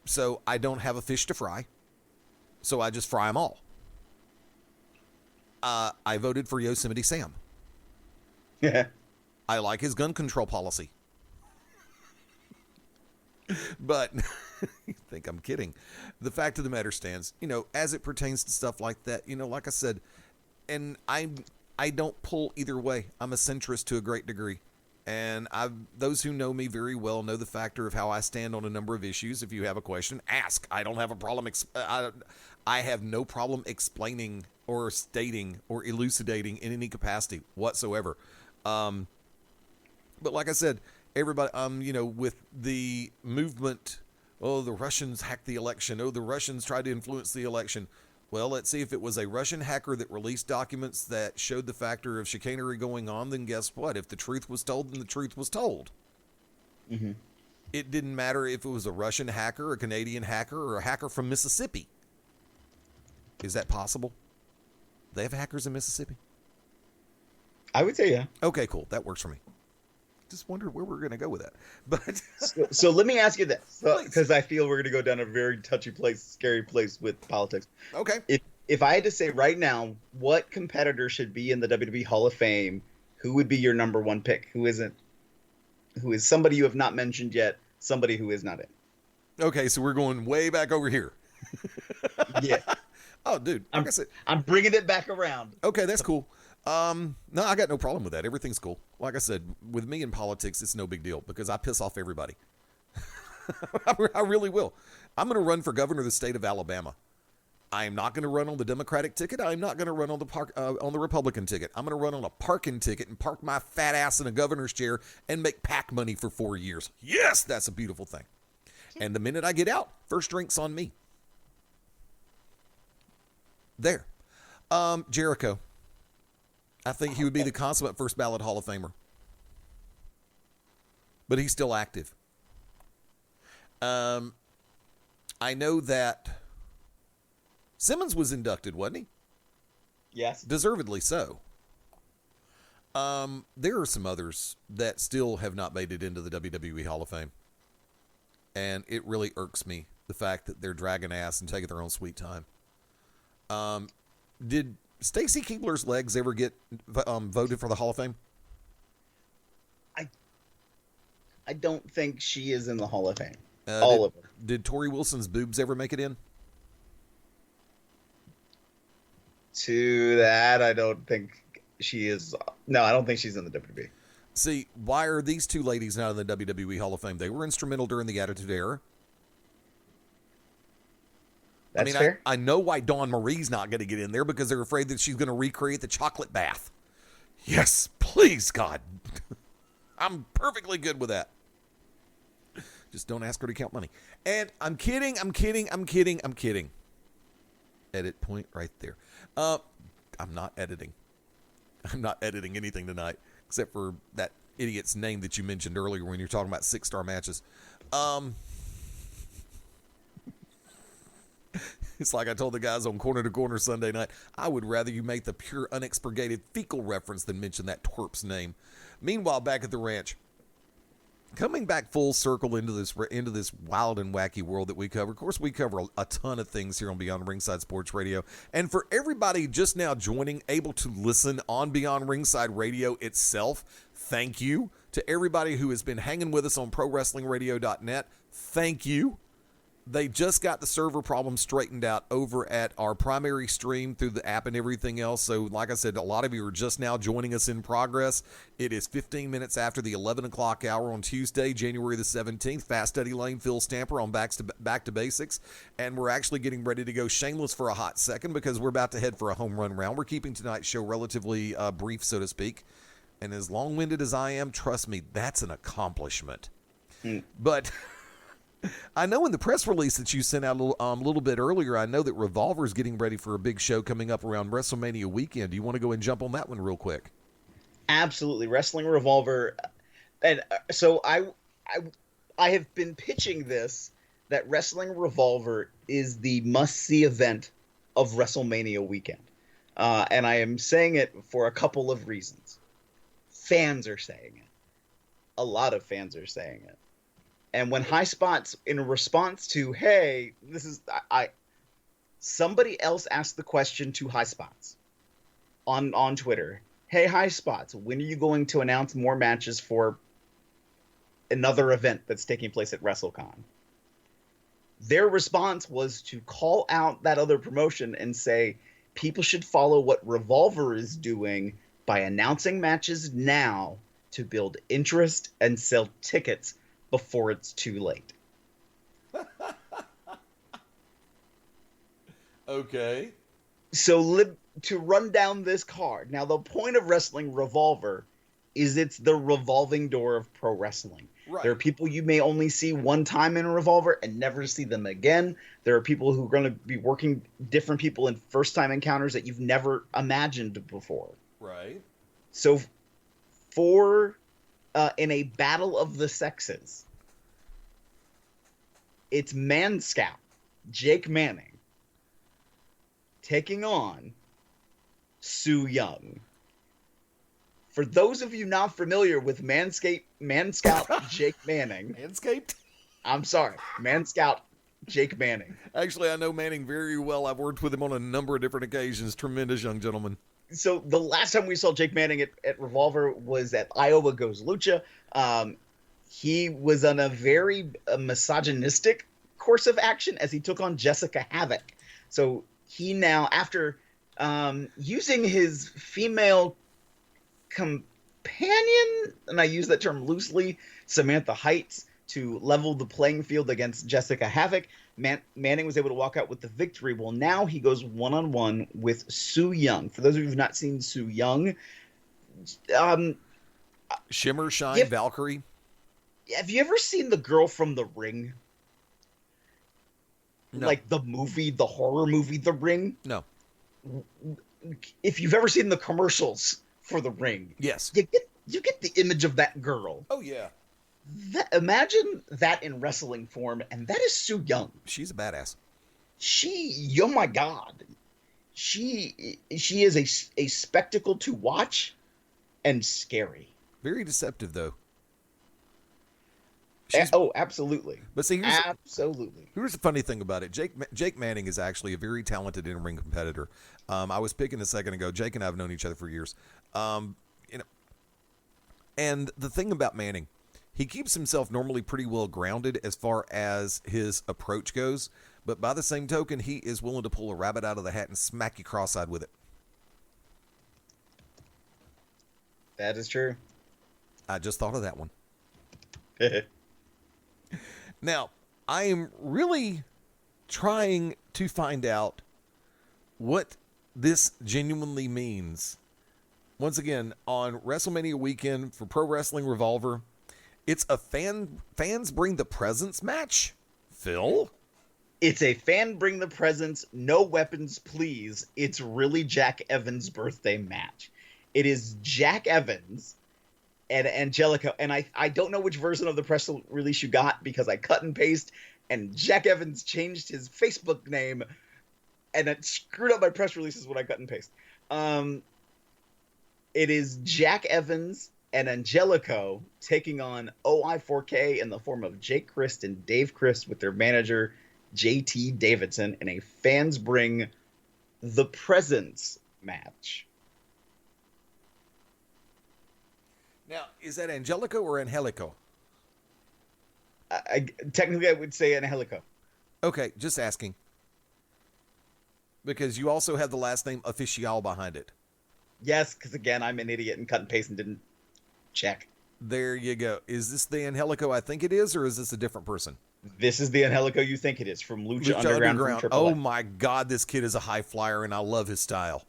Speaker 1: So I don't have a fish to fry. So I just fry them all. I voted for Yosemite Sam.
Speaker 2: Yeah.
Speaker 1: I like his gun control policy. But you think I'm kidding. The fact of the matter stands, as it pertains to stuff like that, like I said, and I don't pull either way. I'm a centrist to a great degree. And those who know me very well know the factor of how I stand on a number of issues. If you have a question, ask. I don't have a problem. I have no problem explaining or stating or elucidating in any capacity whatsoever. But like I said, everybody, with the movement, oh, the Russians hacked the election. Oh, the Russians tried to influence the election. Well, let's see, if it was a Russian hacker that released documents that showed the factor of chicanery going on, then guess what? If the truth was told, then the truth was told.
Speaker 2: Mm-hmm.
Speaker 1: It didn't matter if it was a Russian hacker, a Canadian hacker, or a hacker from Mississippi. Is that possible? They have hackers in Mississippi?
Speaker 2: I would say yeah.
Speaker 1: Okay, cool. That works for me. Just wondered where we're going to go with that. But
Speaker 2: so let me ask you this, because I feel we're going to go down a very touchy place, scary place with politics.
Speaker 1: Okay.
Speaker 2: If I had to say right now, what competitor should be in the WWE Hall of Fame, who would be your number one pick? Who is somebody you have not mentioned yet, somebody who is not in?
Speaker 1: Okay, so we're going way back over here.
Speaker 2: Yeah.
Speaker 1: Oh, dude. Like I said,
Speaker 2: I'm bringing it back around.
Speaker 1: Okay, that's cool. No, I got no problem with that. Everything's cool. Like I said, with me in politics, it's no big deal because I piss off everybody. I really will. I'm going to run for governor of the state of Alabama. I am not going to run on the Democratic ticket. I'm not going to run on the Republican ticket. I'm going to run on a parking ticket and park my fat ass in a governor's chair and make PAC money for 4 years. Yes, that's a beautiful thing. And the minute I get out, first drink's on me. There. Jericho. I think he would be the consummate first ballot Hall of Famer. But he's still active. I know that Simmons was inducted, wasn't he?
Speaker 2: Yes.
Speaker 1: Deservedly so. There are some others that still have not made it into the WWE Hall of Fame. And it really irks me, the fact that they're dragging ass and taking their own sweet time. Did Stacy Keibler's legs ever get voted for the Hall of Fame?
Speaker 2: I don't think she is in the Hall of Fame.
Speaker 1: All of her. Did Tori Wilson's boobs ever make it in?
Speaker 2: To that, I don't think she is. No, I don't think she's in the WWE.
Speaker 1: See, why are these two ladies not in the WWE Hall of Fame? They were instrumental during the Attitude Era.
Speaker 2: That's fair.
Speaker 1: I know why Dawn Marie's not going to get in there, because they're afraid that she's going to recreate the chocolate bath. Yes, please, God. I'm perfectly good with that. Just don't ask her to count money. And I'm kidding. Edit point right there. I'm not editing. I'm not editing anything tonight, except for that idiot's name that you mentioned earlier when you're talking about 6-star matches. It's like I told the guys on Corner to Corner Sunday night, I would rather you make the pure unexpurgated fecal reference than mention that twerp's name. Meanwhile, back at the ranch, coming back full circle into this wild and wacky world that we cover. Of course, we cover a ton of things here on Beyond Ringside Sports Radio. And for everybody just now joining, able to listen on Beyond Ringside Radio itself, thank you. To everybody who has been hanging with us on ProWrestlingRadio.net, thank you. They just got the server problem straightened out over at our primary stream through the app and everything else. So like I said, a lot of you are just now joining us in progress. It is 15 minutes after the 11 o'clock hour on Tuesday, January the 17th. Fast Eddie Layne, Phil Stamper on Back to Basics. And we're actually getting ready to go shameless for a hot second because we're about to head for a home run round. We're keeping tonight's show relatively brief, so to speak. And as long-winded as I am, trust me, that's an accomplishment. But I know in the press release that you sent out a little bit earlier, I know that Revolver's getting ready for a big show coming up around WrestleMania weekend. Do you want to go and jump on that one real quick?
Speaker 2: Absolutely. Wrestling Revolver. And so I have been pitching this, that Wrestling Revolver is the must-see event of WrestleMania weekend. And I am saying it for a couple of reasons. Fans are saying it. A lot of fans are saying it. And when High Spots, in response to, hey, this is somebody else asked the question to High Spots on Twitter. Hey, High Spots, when are you going to announce more matches for another event that's taking place at WrestleCon? Their response was to call out that other promotion and say people should follow what Revolver is doing by announcing matches now to build interest and sell tickets before it's too late.
Speaker 1: Okay.
Speaker 2: So to run down this card. Now, the point of wrestling Revolver is it's the revolving door of pro wrestling. Right. There are people you may only see one time in a Revolver and never see them again. There are people who are going to be working different people in first-time encounters that you've never imagined before.
Speaker 1: Right.
Speaker 2: So in a battle of the sexes, it's Man Scout, Jake Manning, taking on Su Yung. For those of you not familiar with Man Scout Jake Manning.
Speaker 1: Manscaped?
Speaker 2: I'm sorry. Man Scout Jake Manning.
Speaker 1: Actually, I know Manning very well. I've worked with him on a number of different occasions. Tremendous young gentleman.
Speaker 2: So the last time we saw Jake Manning at Revolver was at Iowa Goes Lucha. He was on a very misogynistic course of action as he took on Jessica Havoc. So he now, after using his female companion, and I use that term loosely, Samantha Heights, to level the playing field against Jessica Havoc, Manning was able to walk out with the victory. Well, now he goes one-on-one with Su Yung. For those of you who've not seen Su Yung,
Speaker 1: Shimmer, Shine, Valkyrie.
Speaker 2: Have you ever seen The Girl from the Ring?
Speaker 1: No.
Speaker 2: Like the movie, the horror movie, The Ring?
Speaker 1: No.
Speaker 2: If you've ever seen the commercials for The Ring,
Speaker 1: yes,
Speaker 2: you get the image of that girl.
Speaker 1: Oh yeah.
Speaker 2: Imagine that in wrestling form, and that is Su Yung.
Speaker 1: She's a badass.
Speaker 2: Oh my God, she is a spectacle to watch, and scary.
Speaker 1: Very deceptive though.
Speaker 2: Absolutely.
Speaker 1: But see, here's the funny thing about it. Jake Manning is actually a very talented in-ring competitor. I was picking a second ago. Jake and I have known each other for years. And the thing about Manning, he keeps himself normally pretty well grounded as far as his approach goes. But by the same token, he is willing to pull a rabbit out of the hat and smack you cross-eyed with it.
Speaker 2: That is true.
Speaker 1: I just thought of that one. Now, I am really trying to find out what this genuinely means. Once again, on WrestleMania weekend for Pro Wrestling Revolver, it's a fans bring the presents match, Phil.
Speaker 2: It's a fan bring the presents, no weapons, please. It's really Jack Evans' birthday match. It is Jack Evans and Angelico, and I don't know which version of the press release you got because I cut and paste, and Jack Evans changed his Facebook name, and it screwed up my press releases when I cut and paste. It is Jack Evans and Angelico taking on OI4K in the form of Jake Christ and Dave Christ with their manager JT Davidson in a fans bring the presents match.
Speaker 1: Now, is that Angelico or Angelico?
Speaker 2: Technically, I would say Angelico.
Speaker 1: Okay, just asking. Because you also have the last name Oficial behind it.
Speaker 2: Yes, because again, I'm an idiot and cut and paste and didn't check.
Speaker 1: There you go. Is this the Angelico I think it is, or is this a different person?
Speaker 2: This is the Angelico you think it is from Lucha Underground. From
Speaker 1: oh my God, this kid is a high flyer, and I love his style.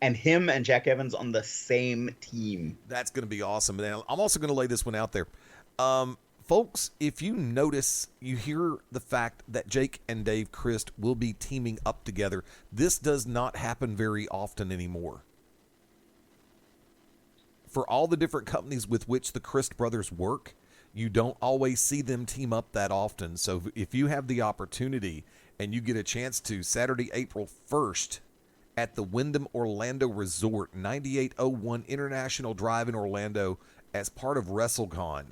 Speaker 2: And him and Jack Evans on the same team.
Speaker 1: That's going to be awesome. And I'm also going to lay this one out there. Folks, if you notice, you hear the fact that Jake and Dave Christ will be teaming up together. This does not happen very often anymore. For all the different companies with which the Christ brothers work, you don't always see them team up that often. So if you have the opportunity and you get a chance to, Saturday, April 1st, at the Wyndham Orlando Resort, 9801 International Drive in Orlando, as part of #WrestleCon.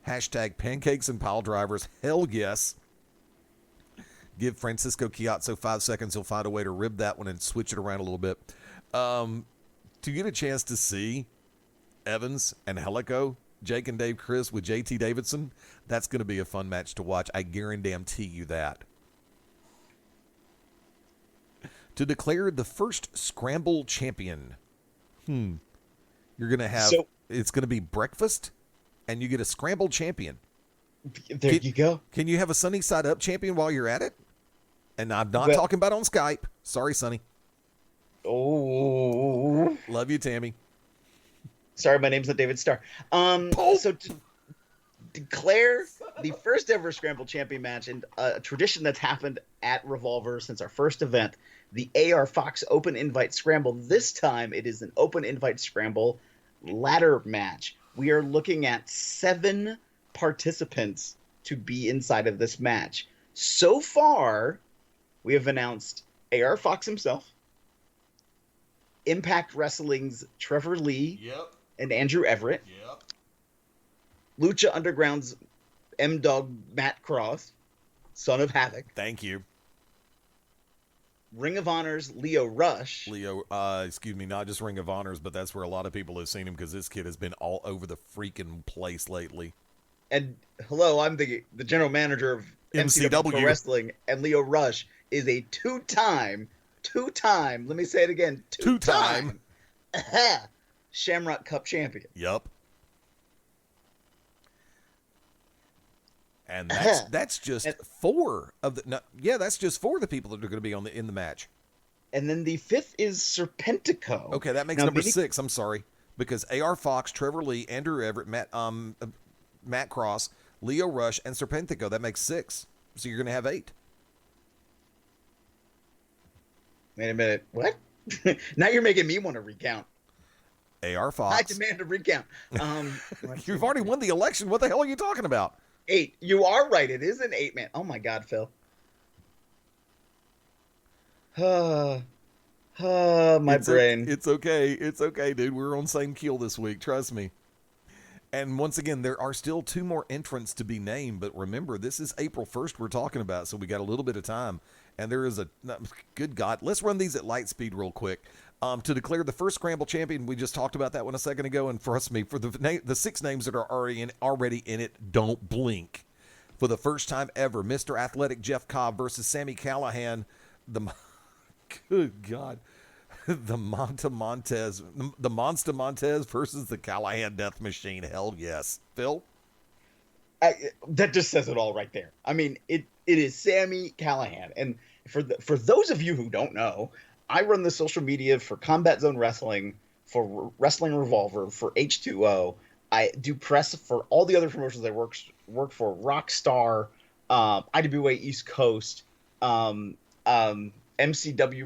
Speaker 1: Hashtag pancakes and pile drivers. Hell yes. Give Francisco Chiazzo 5 seconds. He'll find a way to rib that one and switch it around a little bit. To get a chance to see Evans and Helico, Jake and Dave Chris with JT Davidson, that's going to be a fun match to watch. I guarantee you that. To declare the first Scramble champion. You're going to have, it's going to be breakfast, and you get a Scramble champion.
Speaker 2: There you go.
Speaker 1: Can you have a Sunny Side Up champion while you're at it? And I'm not talking about on Skype. Sorry, Sonny.
Speaker 2: Oh.
Speaker 1: Love you, Tammy.
Speaker 2: Sorry, my name's not David Starr. So to declare the first ever Scramble champion match, and a tradition that's happened at Revolver since our first event, the AR Fox Open Invite Scramble. This time it is an Open Invite Scramble ladder match. We are looking at 7 participants to be inside of this match. So far, we have announced AR Fox himself, Impact Wrestling's Trevor Lee and Andrew Everett, Lucha Underground's M-Dog Matt Cross, Son of Havoc.
Speaker 1: Thank you.
Speaker 2: Ring of Honor's Leo Rush.
Speaker 1: Not just Ring of Honors, but that's where a lot of people have seen him because this kid has been all over the freaking place lately.
Speaker 2: And hello, I'm the general manager of MCW Pro Wrestling, and Leo Rush is a two-time, let me say it again, two-time Shamrock Cup champion.
Speaker 1: Yep. And that's just 4 of the that's just 4 of the people that are going to be in the match.
Speaker 2: And then the 5th is Serpentico.
Speaker 1: Okay, that makes number 6. I'm sorry, because AR Fox, Trevor Lee, Andrew Everett, Matt Cross, Leo Rush, and Serpentico. That makes 6. So you're going to have 8.
Speaker 2: Wait a minute. What? Now you're making me want to recount.
Speaker 1: AR Fox.
Speaker 2: I demand a recount.
Speaker 1: You've already won the election. What the hell are you talking about?
Speaker 2: 8. You are right. It is an 8-man. Oh my God, Phil. My brain.
Speaker 1: It's okay. It's okay, dude. We're on same keel this week. Trust me. And once again, there are still 2 more entrants to be named. But remember, this is April 1st we're talking about, so we got a little bit of time. And there is good God. Let's run these at light speed real quick. To declare the first Scramble champion, we just talked about that one a second ago. And trust me, for the 6 names that are already in it, don't blink. For the first time ever, Mr. Athletic Jeff Cobb versus Sami Callihan. Good God. The Monster Montez versus the Callahan Death Machine. Hell yes. Phil?
Speaker 2: That just says it all right there. I mean, it is Sami Callihan. And for those of you who don't know, I run the social media for Combat Zone Wrestling, for Wrestling Revolver, for H2O. I do press for all the other promotions I work for, Rockstar, IWA East Coast, MCW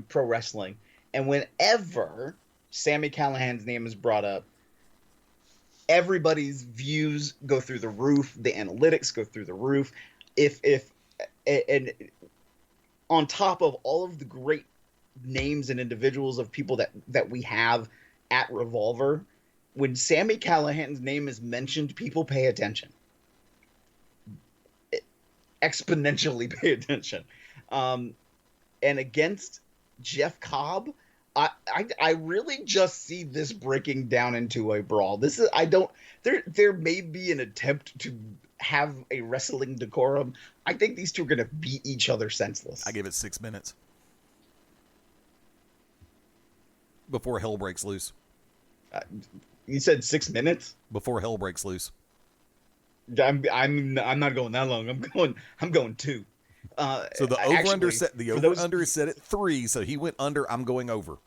Speaker 2: Pro Wrestling. And whenever Sami Callihan's name is brought up, everybody's views go through the roof. The analytics go through the roof. And on top of all of the great names and individuals of people that we have at Revolver, when Sami Callihan's name is mentioned, people pay attention. Exponentially pay attention. And against Jeff Cobb, I really just see this breaking down into a brawl. There may be an attempt to have a wrestling decorum. I think these two are going to beat each other senseless.
Speaker 1: I give it 6 minutes. Before hell breaks loose.
Speaker 2: You said 6 minutes?
Speaker 1: Before hell breaks loose.
Speaker 2: I'm not going that long. I'm going 2.
Speaker 1: So the over-under is set at 3, so he went under. I'm going over.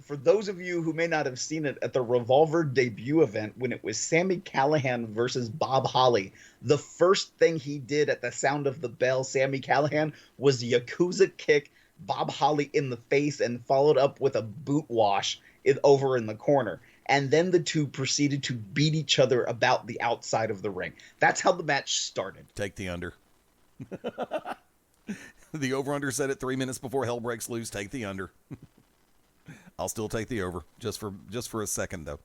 Speaker 2: For those of you who may not have seen it at the Revolver debut event when it was Sami Callihan versus Bob Holly, the first thing he did at the sound of the bell, Sami Callihan, was Yakuza kick Bob Holly in the face and followed up with a boot wash over in the corner. And then the two proceeded to beat each other about the outside of the ring. That's how the match started.
Speaker 1: Take the under. The over-under set at 3 minutes before hell breaks loose. Take the under. I'll still take the over, just for a second, though.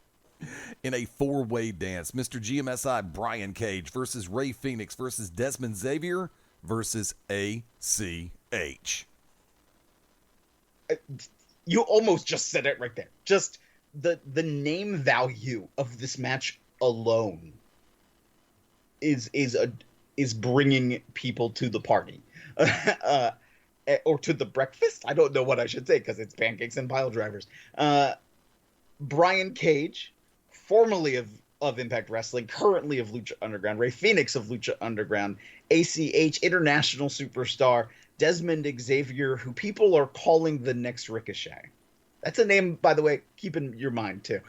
Speaker 1: In a 4-way dance, Mr. GMSI Brian Cage versus Ray Phoenix versus Desmond Xavier versus ACH.
Speaker 2: You almost just said it right there. Just the name value of this match alone is bringing people to the party. Or to the breakfast. I don't know what I should say because it's pancakes and pile drivers. Brian Cage, formerly of Impact Wrestling, currently of Lucha Underground. Ray Phoenix of Lucha Underground. ACH, international superstar. Desmond Xavier, who people are calling the next Ricochet. That's a name, by the way, keep in your mind too.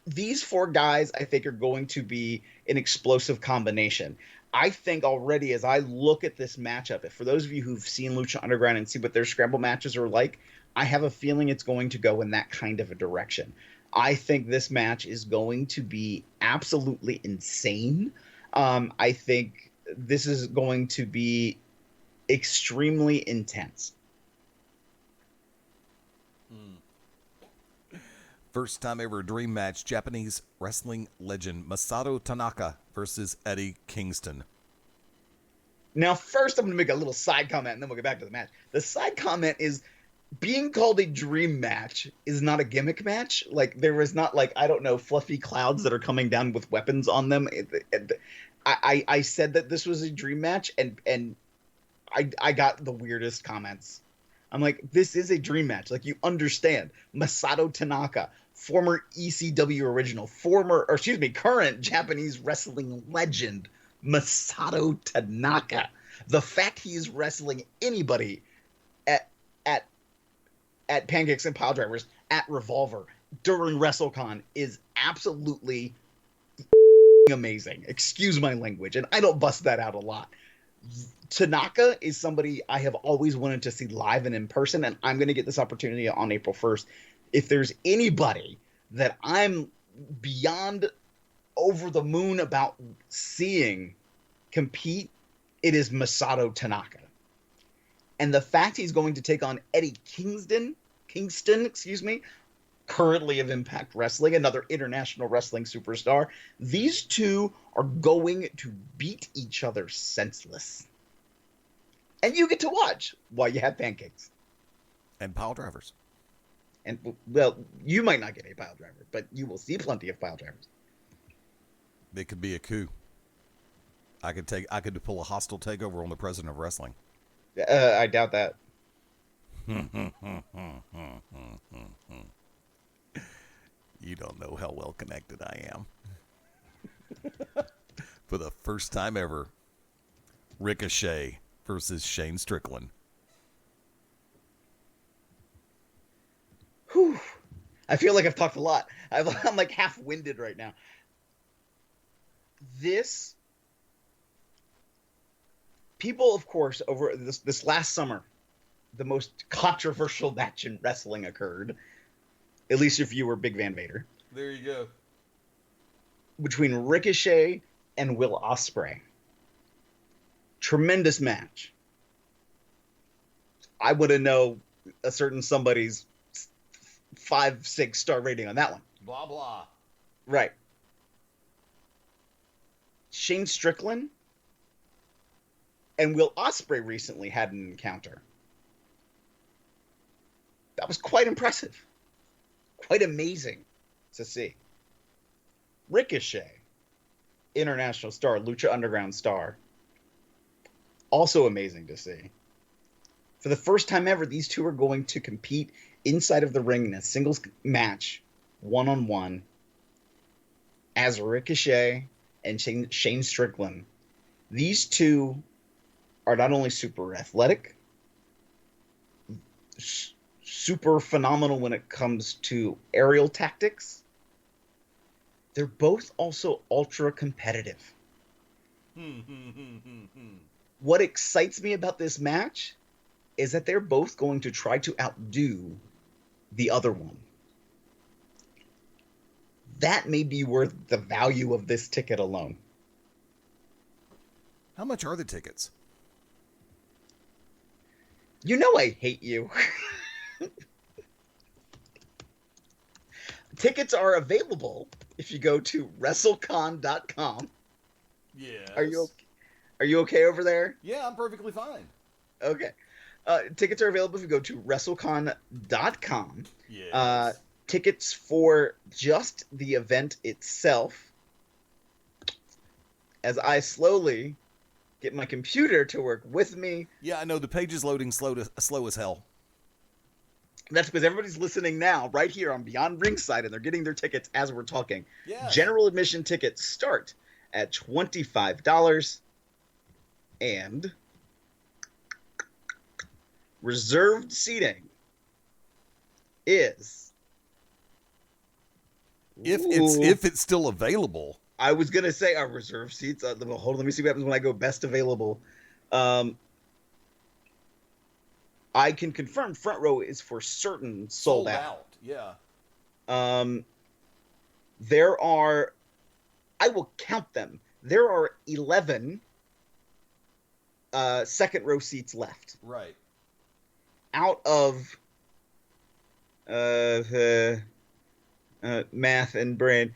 Speaker 2: These four guys, I think, are going to be an explosive combination. I think already as I look at this matchup, for those of you who've seen Lucha Underground and see what their scramble matches are like, I have a feeling it's going to go in that kind of a direction. I think this match is going to be absolutely insane. I think this is going to be extremely intense.
Speaker 1: First time ever dream match, Japanese wrestling legend Masato Tanaka versus Eddie Kingston.
Speaker 2: Now, first I'm going to make a little side comment, and then we'll get back to the match. The side comment is being called a dream match is not a gimmick match. Like, there is not, like, I don't know, fluffy clouds that are coming down with weapons on them. I said that this was a dream match, and I got the weirdest comments. I'm like, this is a dream match. Like, you understand. Masato Tanaka, former ECW original, current Japanese wrestling legend, Masato Tanaka. The fact he is wrestling anybody at Pancakes and Pile Drivers, at Revolver, during WrestleCon is absolutely amazing. Excuse my language, and I don't bust that out a lot. Tanaka is somebody I have always wanted to see live and in person, and I'm going to get this opportunity on April 1st. If there's anybody that I'm beyond over the moon about seeing compete, it is Masato Tanaka. And the fact he's going to take on Eddie Kingston, currently of Impact Wrestling, another international wrestling superstar, these two are going to beat each other senseless. And you get to watch while you have pancakes.
Speaker 1: And pile drivers.
Speaker 2: And, well, you might not get a pile driver, but you will see plenty of pile drivers.
Speaker 1: It could be a coup. I could pull a hostile takeover on the president of wrestling.
Speaker 2: I doubt that.
Speaker 1: You don't know how well connected I am. For the first time ever, Ricochet versus Shane Strickland.
Speaker 2: Whew. I feel like I've talked a lot. I'm like half-winded right now. People, of course, over this last summer, the most controversial match in wrestling occurred, at least if you were Big Van Vader.
Speaker 1: There you go.
Speaker 2: Between Ricochet and Will Ospreay. Tremendous match. I want to know a certain somebody's 5-6 star rating on that one.
Speaker 1: Blah, blah.
Speaker 2: Right. Shane Strickland and Will Ospreay recently had an encounter. That was quite impressive. Quite amazing to see. Ricochet, international star, Lucha Underground star. Also amazing to see. For the first time ever, these two are going to compete inside of the ring in a singles match, one-on-one, as Ricochet and Shane Strickland. These two are not only super athletic, super phenomenal when it comes to aerial tactics, they're both also ultra competitive. What excites me about this match is that they're both going to try to outdo the other one. That may be worth the value of this ticket alone.
Speaker 1: How much are the tickets?
Speaker 2: You know I hate you. Tickets are available if you go to WrestleCon.com.
Speaker 1: Yes.
Speaker 2: Are you okay? Are you okay over there?
Speaker 1: Yeah, I'm perfectly fine.
Speaker 2: Okay. Tickets are available if you go to WrestleCon.com.
Speaker 1: Yes.
Speaker 2: Tickets for just the event itself. As I slowly get my computer to work with me.
Speaker 1: Yeah, I know the page is loading slow as hell.
Speaker 2: That's because everybody's listening now, right here on Beyond Ringside, and they're getting their tickets as we're talking.
Speaker 1: Yes.
Speaker 2: General admission tickets start at $25, and reserved seating is
Speaker 1: If it's still available.
Speaker 2: I was gonna say our reserved seats. Hold on, let me see what happens when I go best available. I can confirm front row is for certain sold out.
Speaker 1: Yeah.
Speaker 2: There are, I will count them. There are 11 second row seats left.
Speaker 1: Right.
Speaker 2: Out of math and brain.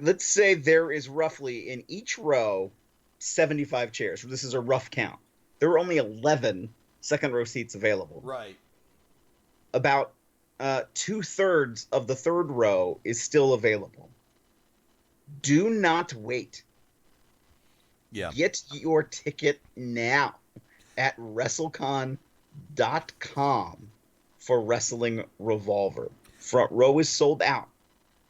Speaker 2: Let's say there is roughly in each row 75 chairs. This is a rough count. There are only 11 second row seats available.
Speaker 1: Right.
Speaker 2: About 2/3 of the third row is still available. Do not wait.
Speaker 1: Yeah.
Speaker 2: Get your ticket now at WrestleCon.com for Wrestling Revolver. Front row is sold out.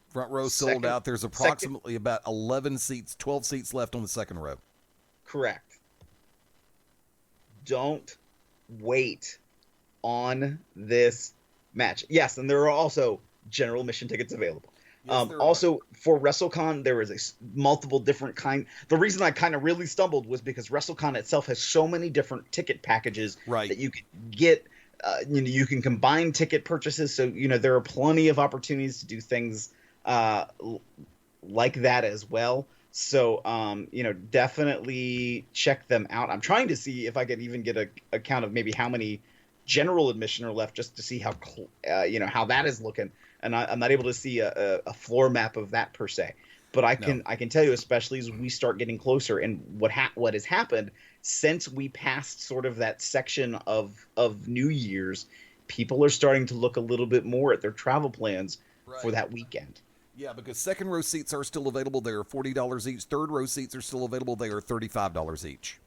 Speaker 1: Front row sold out. There's approximately about 11 seats, 12 seats left on the second row.
Speaker 2: Correct. Don't wait on this match. Yes, and there are also general admission tickets available.
Speaker 1: Yes,
Speaker 2: Also, for WrestleCon, there is multiple different kind. The reason I kind of really stumbled was because WrestleCon itself has so many different ticket packages that you can get. You can combine ticket purchases, so there are plenty of opportunities to do things like that as well. So, definitely check them out. I'm trying to see if I could even get a count of maybe how many general admission are left, just to see how how that is looking. And I'm not able to see a floor map of that per se, but I can tell you, especially as we start getting closer, and what has happened since we passed sort of that section of New Year's, people are starting to look a little bit more at their travel plans for that weekend.
Speaker 1: Yeah, because second row seats are still available. They are $40 each. Third row seats are still available. They are $35 each.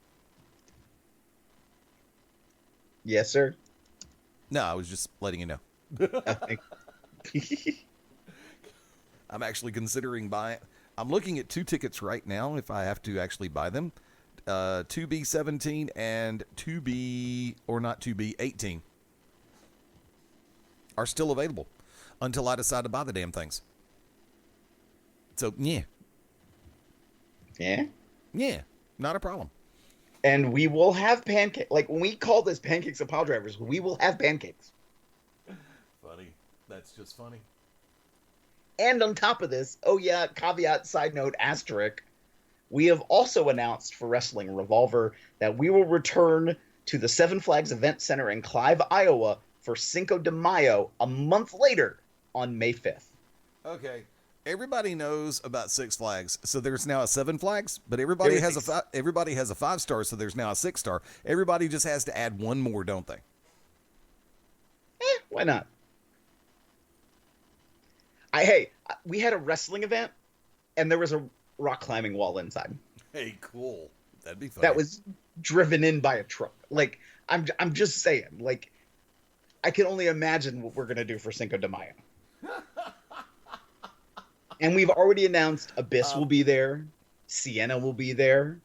Speaker 2: Yes, sir.
Speaker 1: No, I was just letting you know. I'm actually considering buying. I'm looking at 2 tickets right now if I have to actually buy them. 2B17 and 2B18 are still available until I decide to buy the damn things. So, yeah.
Speaker 2: Yeah?
Speaker 1: Yeah, not a problem.
Speaker 2: And we will have pancakes. Like, when we call this Pancakes and Pile Drivers, we will have pancakes.
Speaker 1: Funny. That's just funny.
Speaker 2: And on top of this, caveat, side note, asterisk, we have also announced for Wrestling Revolver that we will return to the Seven Flags Event Center in Clive, Iowa for Cinco de Mayo a month later on May 5th.
Speaker 1: Okay. Everybody knows about Six Flags, so there's now a Seven Flags, but everybody has a 5-star, so there's now a 6-star. Everybody just has to add one more, don't they?
Speaker 2: Why not? We had a wrestling event, and there was a rock climbing wall inside.
Speaker 1: Hey, cool. That'd be fun.
Speaker 2: That was driven in by a truck. Like, I'm just saying. Like, I can only imagine what we're gonna do for Cinco de Mayo. And we've already announced Abyss will be there, Sienna will be there,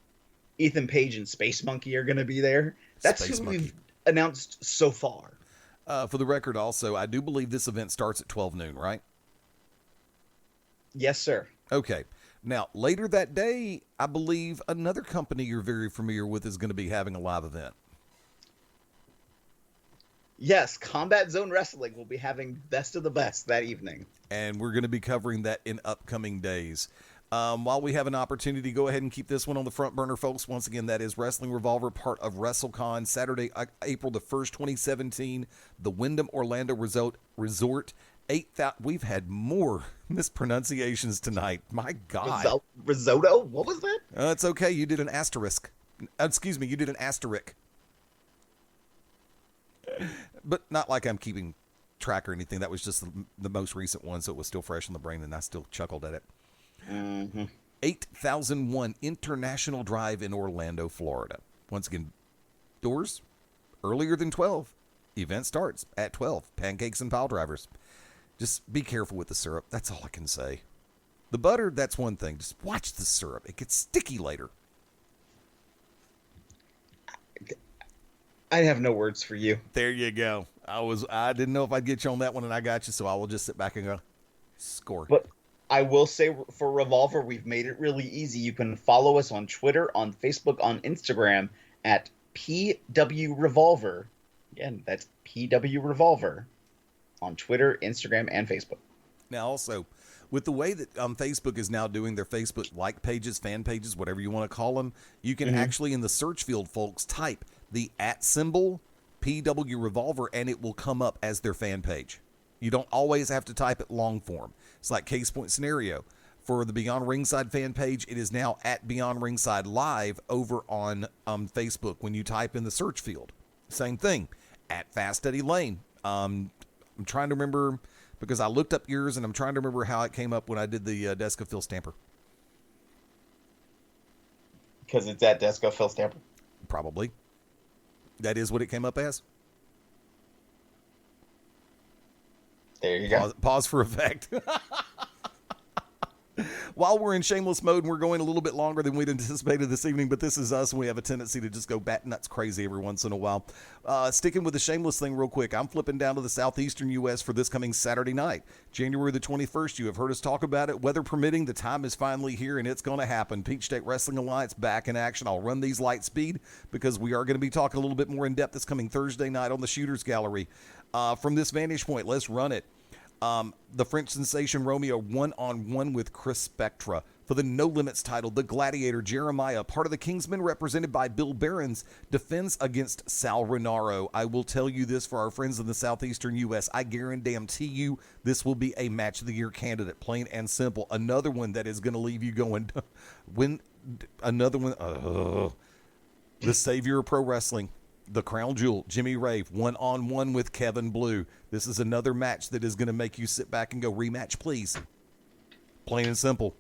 Speaker 2: Ethan Page and Space Monkey are going to be there. That's who we've announced so far.
Speaker 1: For the record, also, I do believe this event starts at 12 noon, right?
Speaker 2: Yes, sir.
Speaker 1: Okay. Now, later that day, I believe another company you're very familiar with is going to be having a live event.
Speaker 2: Yes, Combat Zone Wrestling will be having Best of the Best that evening.
Speaker 1: And we're going to be covering that in upcoming days. While we have an opportunity, go ahead and keep this one on the front burner, folks. Once again, that is Wrestling Revolver, part of WrestleCon, Saturday, April the 1st, 2017, the Wyndham Orlando Resort 8,000. We've had more mispronunciations tonight. My God.
Speaker 2: Risotto? What was that?
Speaker 1: It's okay. You did an asterisk. Excuse me. You did an asterisk. But not like I'm keeping track or anything. That was just the most recent one, so it was still fresh in the brain, and I still chuckled at it. 8001 International Drive in Orlando, Florida. Once again, doors earlier than 12. Event starts at 12. Pancakes and pile drivers. Just be careful with the syrup. That's all I can say. The butter, that's one thing. Just watch the syrup. It gets sticky later.
Speaker 2: I have no words for you.
Speaker 1: There you go. I didn't know if I'd get you on that one, and I got you, so I will just sit back and go, score.
Speaker 2: But I will say for Revolver, we've made it really easy. You can follow us on Twitter, on Facebook, on Instagram at PW Revolver. Again, that's PW Revolver on Twitter, Instagram, and Facebook.
Speaker 1: Now, also, with the way that Facebook is now doing their Facebook like pages, fan pages, whatever you want to call them, you can actually, in the search field, folks, type the @ PW Revolver, and it will come up as their fan page. You don't always have to type it long form. It's like case point scenario. For the Beyond Ringside fan page, it is now at Beyond Ringside Live over on Facebook when you type in the search field. Same thing, at Fast Eddie Layne. I'm trying to remember, because I looked up yours, and I'm trying to remember how it came up when I did the Desk of Phil Stamper.
Speaker 2: Because it's at Desk of Phil Stamper?
Speaker 1: Probably. That is what it came up as.
Speaker 2: There you go.
Speaker 1: Pause for effect. While we're in shameless mode, and we're going a little bit longer than we'd anticipated this evening, but this is us, and we have a tendency to just go bat nuts crazy every once in a while. Sticking with the shameless thing real quick, I'm flipping down to the southeastern U.S. for this coming Saturday night, January the 21st. You have heard us talk about it. Weather permitting, the time is finally here, and it's going to happen. Peach State Wrestling Alliance back in action. I'll run these light speed because we are going to be talking a little bit more in depth this coming Thursday night on the Shooters Gallery. From this vantage point, let's run it. The French sensation Romeo 1-on-1 with Chris Spectra. For the No Limits title, the Gladiator Jeremiah, part of the Kingsmen represented by Bill Behrens, defends against Sal Renaro. I will tell you this for our friends in the southeastern U.S. I guarantee you this will be a Match of the Year candidate, plain and simple. Another one that is going to leave you going, another one, the Savior of Pro Wrestling. The Crown Jewel, Jimmy Rave, 1-on-1 with Kevin Blue. This is another match that is going to make you sit back and go, rematch, please. Plain and simple.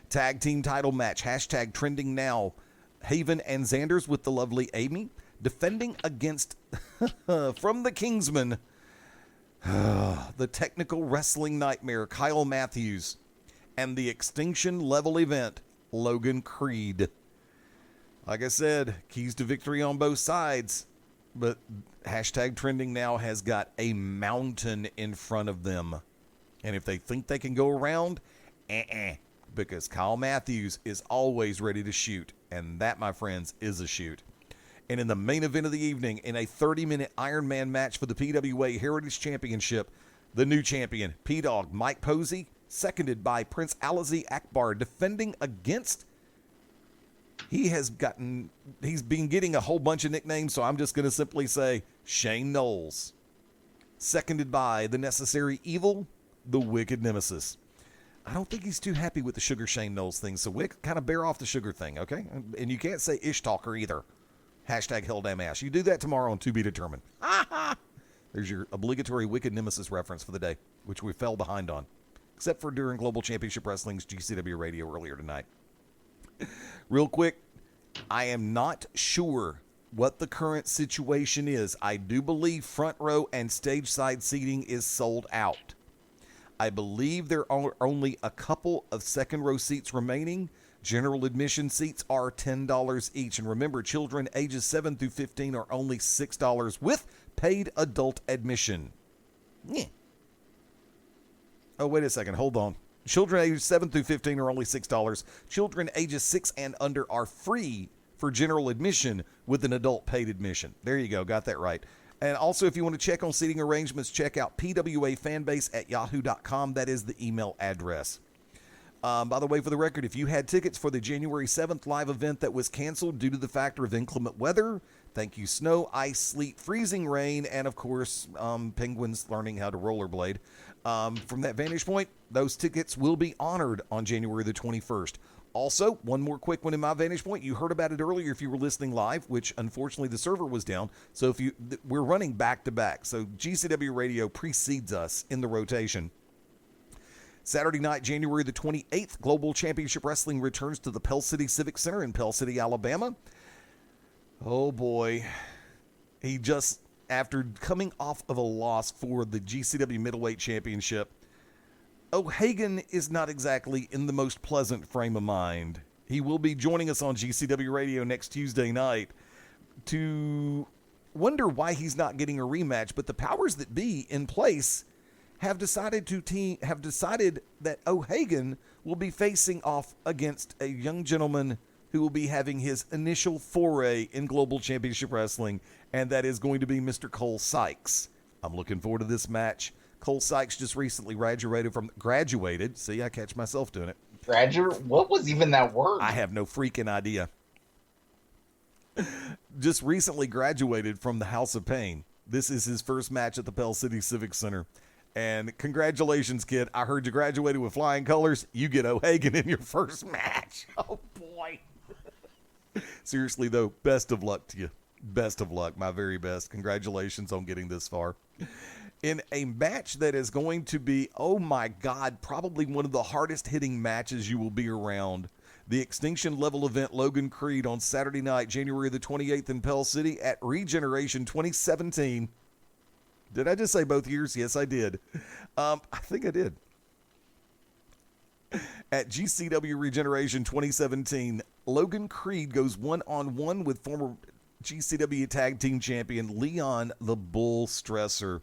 Speaker 1: Tag team title match, hashtag trending now. Haven and Xanders with the lovely Amy, defending against, from the Kingsmen, the technical wrestling nightmare, Kyle Matthews, and the extinction level event, Logan Creed. Like I said, keys to victory on both sides, but hashtag trending now has got a mountain in front of them. And if they think they can go around, because Kyle Matthews is always ready to shoot, and that, my friends, is a shoot. And in the main event of the evening, in a 30-minute Iron Man match for the PWA Heritage Championship, the new champion, P-Dog Mike Posey, seconded by Prince Alizi Akbar, defending against... He's been getting a whole bunch of nicknames, so I'm just going to simply say Shane Knowles. Seconded by the Necessary Evil, the Wicked Nemesis. I don't think he's too happy with the Sugar Shane Knowles thing, so Wick, kind of bear off the sugar thing, okay? And you can't say Ish Talker either. Hashtag Helldamash. You do that tomorrow on To Be Determined. There's your obligatory Wicked Nemesis reference for the day, which we fell behind on. Except for during Global Championship Wrestling's GCW Radio earlier tonight. Real quick, I am not sure what the current situation is. I do believe front row and stage side seating is sold out. I believe there are only a couple of second row seats remaining. General admission seats are $10 each. And remember, children ages 7 through 15 are only $6 with paid adult admission. Yeah. Oh, wait a second. Hold on. Children ages 7 through 15 are only $6. Children ages 6 and under are free for general admission with an adult paid admission. There you go. Got that right. And also, if you want to check on seating arrangements, check out pwafanbase@yahoo.com. That is the email address. By the way, for the record, if you had tickets for the January 7th live event that was canceled due to the factor of inclement weather, Thank you, snow, ice, sleet, freezing rain, and of course, penguins learning how to rollerblade. From that vantage point, those tickets will be honored on January the 21st. Also, one more quick one in my vantage point. You heard about it earlier if you were listening live, which unfortunately the server was down. So we're running back to back. So GCW Radio precedes us in the rotation. Saturday night, January the 28th, Global Championship Wrestling returns to the Pell City Civic Center in Pell City, Alabama. Oh boy. He just, after coming off of a loss for the GCW Middleweight Championship, O'Hagan is not exactly in the most pleasant frame of mind. He will be joining us on GCW Radio next Tuesday night to wonder why he's not getting a rematch, but the powers that be in place have decided that O'Hagan will be facing off against a young gentleman who will be having his initial foray in Global Championship Wrestling, and that is going to be Mr. Cole Sykes. I'm looking forward to this match. Cole Sykes just recently graduated. See, I catch myself doing it.
Speaker 2: What was even that word?
Speaker 1: I have no freaking idea. Just recently graduated from the House of Pain. This is his first match at the Pell City Civic Center. And congratulations, kid. I heard you graduated with flying colors. You get O'Hagan in your first match. Oh, boy. Seriously, though, best of luck to you. Best of luck. My very best. Congratulations on getting this far. In a match that is going to be, oh my God, probably one of the hardest hitting matches you will be around. The Extinction Level event Logan Creed on Saturday night, January the 28th in Pell City at Regeneration 2017. Did I just say both years? Yes, I did. I think I did. At GCW Regeneration 2017, Logan Creed goes one-on-one with former GCW Tag Team Champion Leon the Bull Stresser.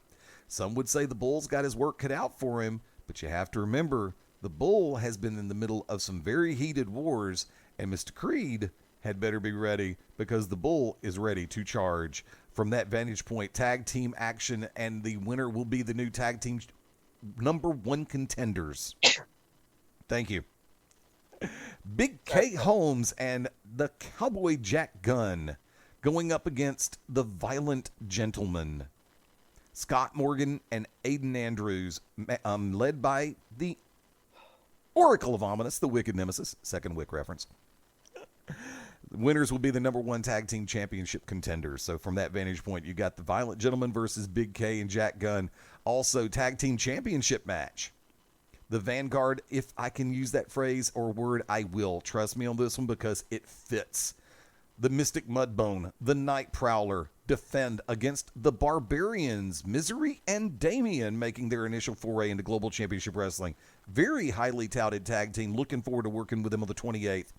Speaker 1: Some would say the Bull's got his work cut out for him, but you have to remember, the Bull has been in the middle of some very heated wars, and Mr. Creed had better be ready because the Bull is ready to charge. From that vantage point, tag team action, and the winner will be the new tag team #1 contenders. Thank you. Big K. Holmes and the Cowboy Jack Gunn going up against the Violent Gentleman. Scott Morgan and Aiden Andrews, led by the Oracle of Ominous, the Wicked Nemesis. Second Wick reference. The winners will be the #1 tag team championship contenders. So from that vantage point, you got the Violent Gentleman versus Big K and Jack Gunn. Also, tag team championship match. The Vanguard, if I can use that phrase or word, I will. Trust me on this one because it fits. The Mystic Mudbone, the Night Prowler, defend against the Barbarians, Misery and Damien, making their initial foray into Global Championship Wrestling. Very highly touted tag team. Looking forward to working with them on the 28th.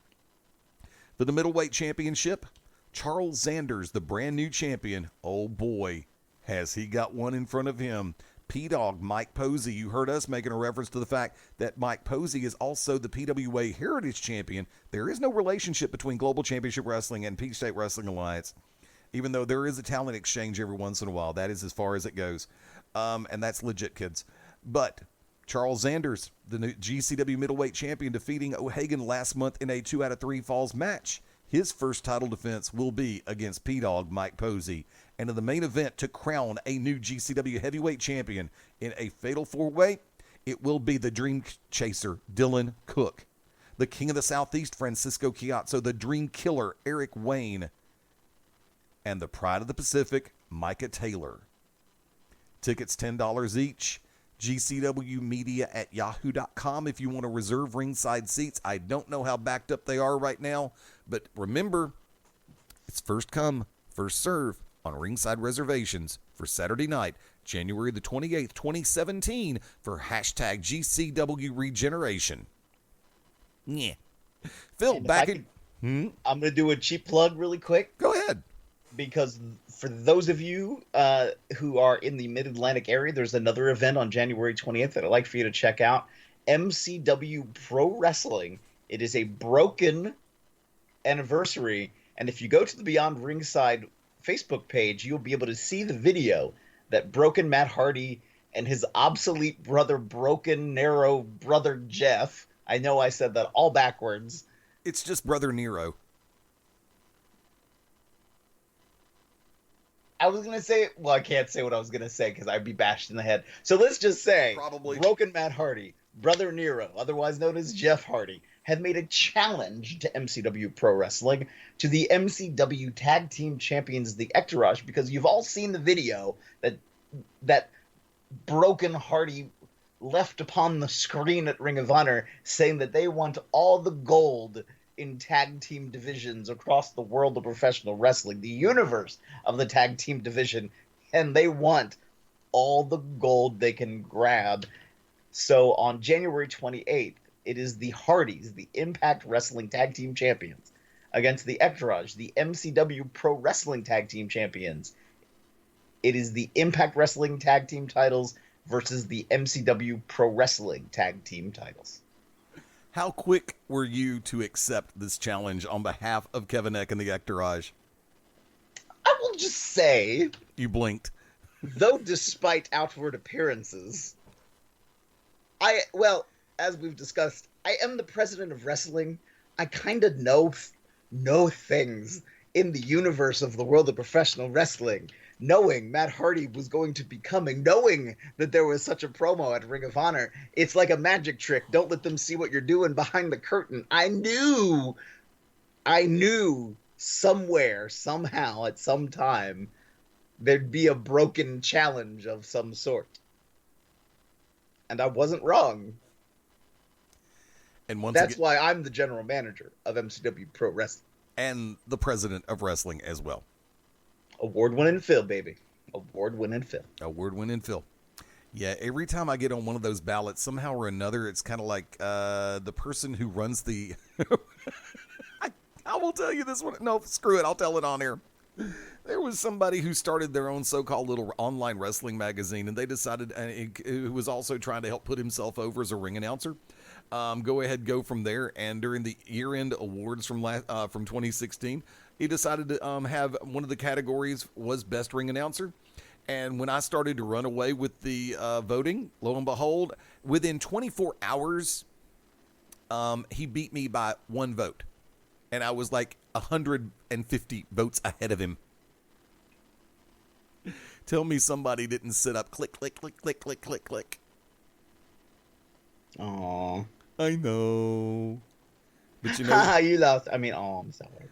Speaker 1: For the Middleweight Championship, Charles Sanders, the brand new champion. Oh boy, has he got one in front of him. P-Dog Mike Posey. You heard us making a reference to the fact that Mike Posey is also the PWA Heritage Champion. There is no relationship between Global Championship Wrestling and Peach State Wrestling Alliance, even though there is a talent exchange every once in a while. That is as far as it goes. And that's legit, kids. But Charles Sanders, the new GCW Middleweight Champion, defeating O'Hagan last month in a 2 out of 3 falls match. His first title defense will be against P-Dog Mike Posey. And in the main event to crown a new GCW Heavyweight Champion in a fatal 4-way, it will be the Dream Chaser, Dylan Cook. The King of the Southeast, Francisco Chiazzo. The Dream Killer, Eric Wayne. And the Pride of the Pacific, Micah Taylor. Tickets $10 each. GCWmedia@yahoo.com if you want to reserve ringside seats. I don't know how backed up they are right now, but remember, it's first come, first serve on ringside reservations for Saturday night, January the 28th, 2017 for #GCW Regeneration. Yeah. Phil, back in...
Speaker 2: I'm going to do a cheap plug really quick.
Speaker 1: Go ahead.
Speaker 2: Because for those of you who are in the Mid-Atlantic area, there's another event on January 20th that I'd like for you to check out. MCW Pro Wrestling. It is a Broken anniversary. And if you go to the Beyond Ringside Facebook page, you'll be able to see the video that Broken Matt Hardy and his obsolete brother, Broken Narrow brother Jeff. I know I said that all backwards.
Speaker 1: It's just Brother Nero.
Speaker 2: I was going to say, well, I can't say what I was going to say because I'd be bashed in the head. So let's just say,
Speaker 1: Probably.
Speaker 2: Broken Matt Hardy, Brother Nero, otherwise known as Jeff Hardy, had made a challenge to MCW Pro Wrestling to the MCW Tag Team Champions, the Entourage, because you've all seen the video that Broken Hardy left upon the screen at Ring of Honor saying that they want all the gold in tag team divisions across the world of professional wrestling, the universe of the tag team division, and they want all the gold they can grab. So on January 28th, it is the Hardys, the Impact Wrestling Tag Team Champions, against the Entourage, the MCW Pro Wrestling Tag Team Champions. It is the Impact Wrestling Tag Team titles versus the MCW Pro Wrestling Tag Team titles.
Speaker 1: How quick were you to accept this challenge on behalf of Kevin Eck and the Entourage?
Speaker 2: I will just say,
Speaker 1: You blinked.
Speaker 2: though despite outward appearances, as we've discussed, I am the president of wrestling. I kind of know things in the universe of the world of professional wrestling. Knowing Matt Hardy was going to be coming, knowing that there was such a promo at Ring of Honor, it's like a magic trick. Don't let them see what you're doing behind the curtain. I knew somewhere, somehow, at some time, there'd be a broken challenge of some sort. And I wasn't wrong.
Speaker 1: And
Speaker 2: That's why I'm the general manager of MCW Pro Wrestling.
Speaker 1: And the president of wrestling as well.
Speaker 2: Award-winning Phil, baby. Award-winning Phil.
Speaker 1: Award-winning Phil. Yeah, every time I get on one of those ballots, somehow or another, it's kind of like the person who runs the... I will tell you this one. No, screw it. I'll tell it on air. There was somebody who started their own so-called little online wrestling magazine, and they decided, who was also trying to help put himself over as a ring announcer. Go from there. And during the year-end awards from 2016, he decided to have one of the categories was best ring announcer. And when I started to run away with the voting, lo and behold, within 24 hours, he beat me by 1 vote. And I was like 150 votes ahead of him. Tell me somebody didn't sit up, click, click, click, click, click, click, click.
Speaker 2: Aww.
Speaker 1: I know. But you know.
Speaker 2: You lost. I mean, I'm sorry.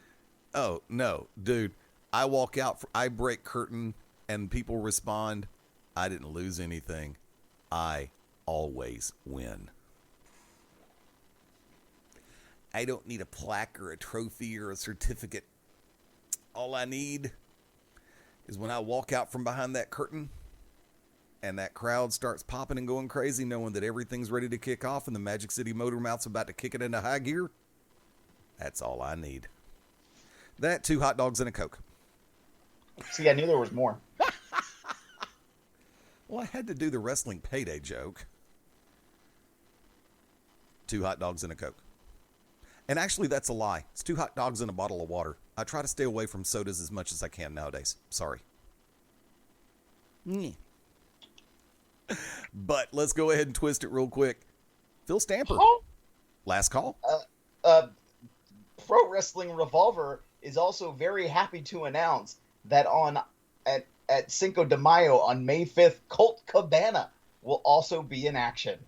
Speaker 1: Oh, no, dude. I walk out, I break curtain, and people respond, I didn't lose anything. I always win. I don't need a plaque or a trophy or a certificate. All I need is when I walk out from behind that curtain and that crowd starts popping and going crazy, knowing that everything's ready to kick off and the Magic City Motor Mouth's about to kick it into high gear. That's all I need. That, 2 hot dogs and a Coke.
Speaker 2: See, I knew there was more.
Speaker 1: Well, I had to do the wrestling payday joke. 2 hot dogs and a Coke. And actually, that's a lie. It's 2 hot dogs and a bottle of water. I try to stay away from sodas as much as I can nowadays. Sorry. But let's go ahead and twist it real quick. Phil Stamper.
Speaker 2: Oh.
Speaker 1: Last call.
Speaker 2: Pro Wrestling Revolver is also very happy to announce that at Cinco de Mayo on May 5th, Colt Cabana will also be in action.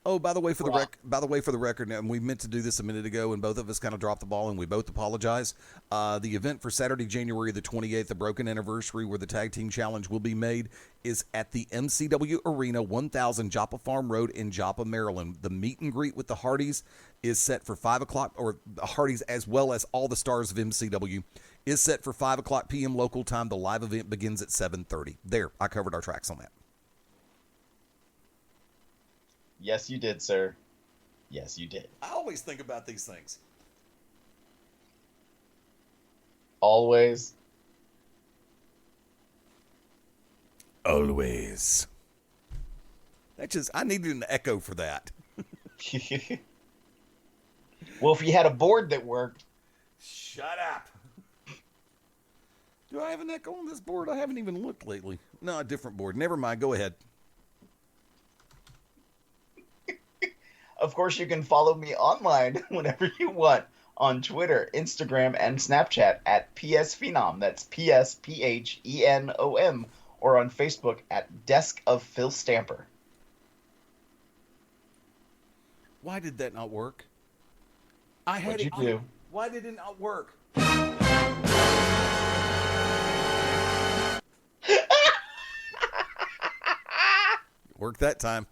Speaker 1: Oh, by the way, for the record, and we meant to do this a minute ago, and both of us kind of dropped the ball, and we both apologize. The event for Saturday, January the 28th, the broken anniversary, where the Tag Team Challenge will be made, is at the MCW Arena, 1000 Joppa Farm Road in Joppa, Maryland. The meet and greet with the Hardys is set for 5 o'clock, or the Hardys as well as all the stars of MCW, is set for 5 o'clock p.m. local time. The live event begins at 7:30. There, I covered our tracks on that.
Speaker 2: Yes, you did, sir. Yes, you did.
Speaker 1: I always think about these things.
Speaker 2: Always.
Speaker 1: Always. I needed an echo for that.
Speaker 2: Well, if you had a board that worked.
Speaker 1: Shut up. Do I have an echo on this board? I haven't even looked lately. No, a different board. Never mind. Go ahead.
Speaker 2: Of course, you can follow me online whenever you want on Twitter, Instagram, and Snapchat at PSPhenom. That's PSPHENOM. Or on Facebook at Desk of Phil Stamper.
Speaker 1: Why did that not work? I had
Speaker 2: What'd you do?
Speaker 1: Why did it not work? Worked that time.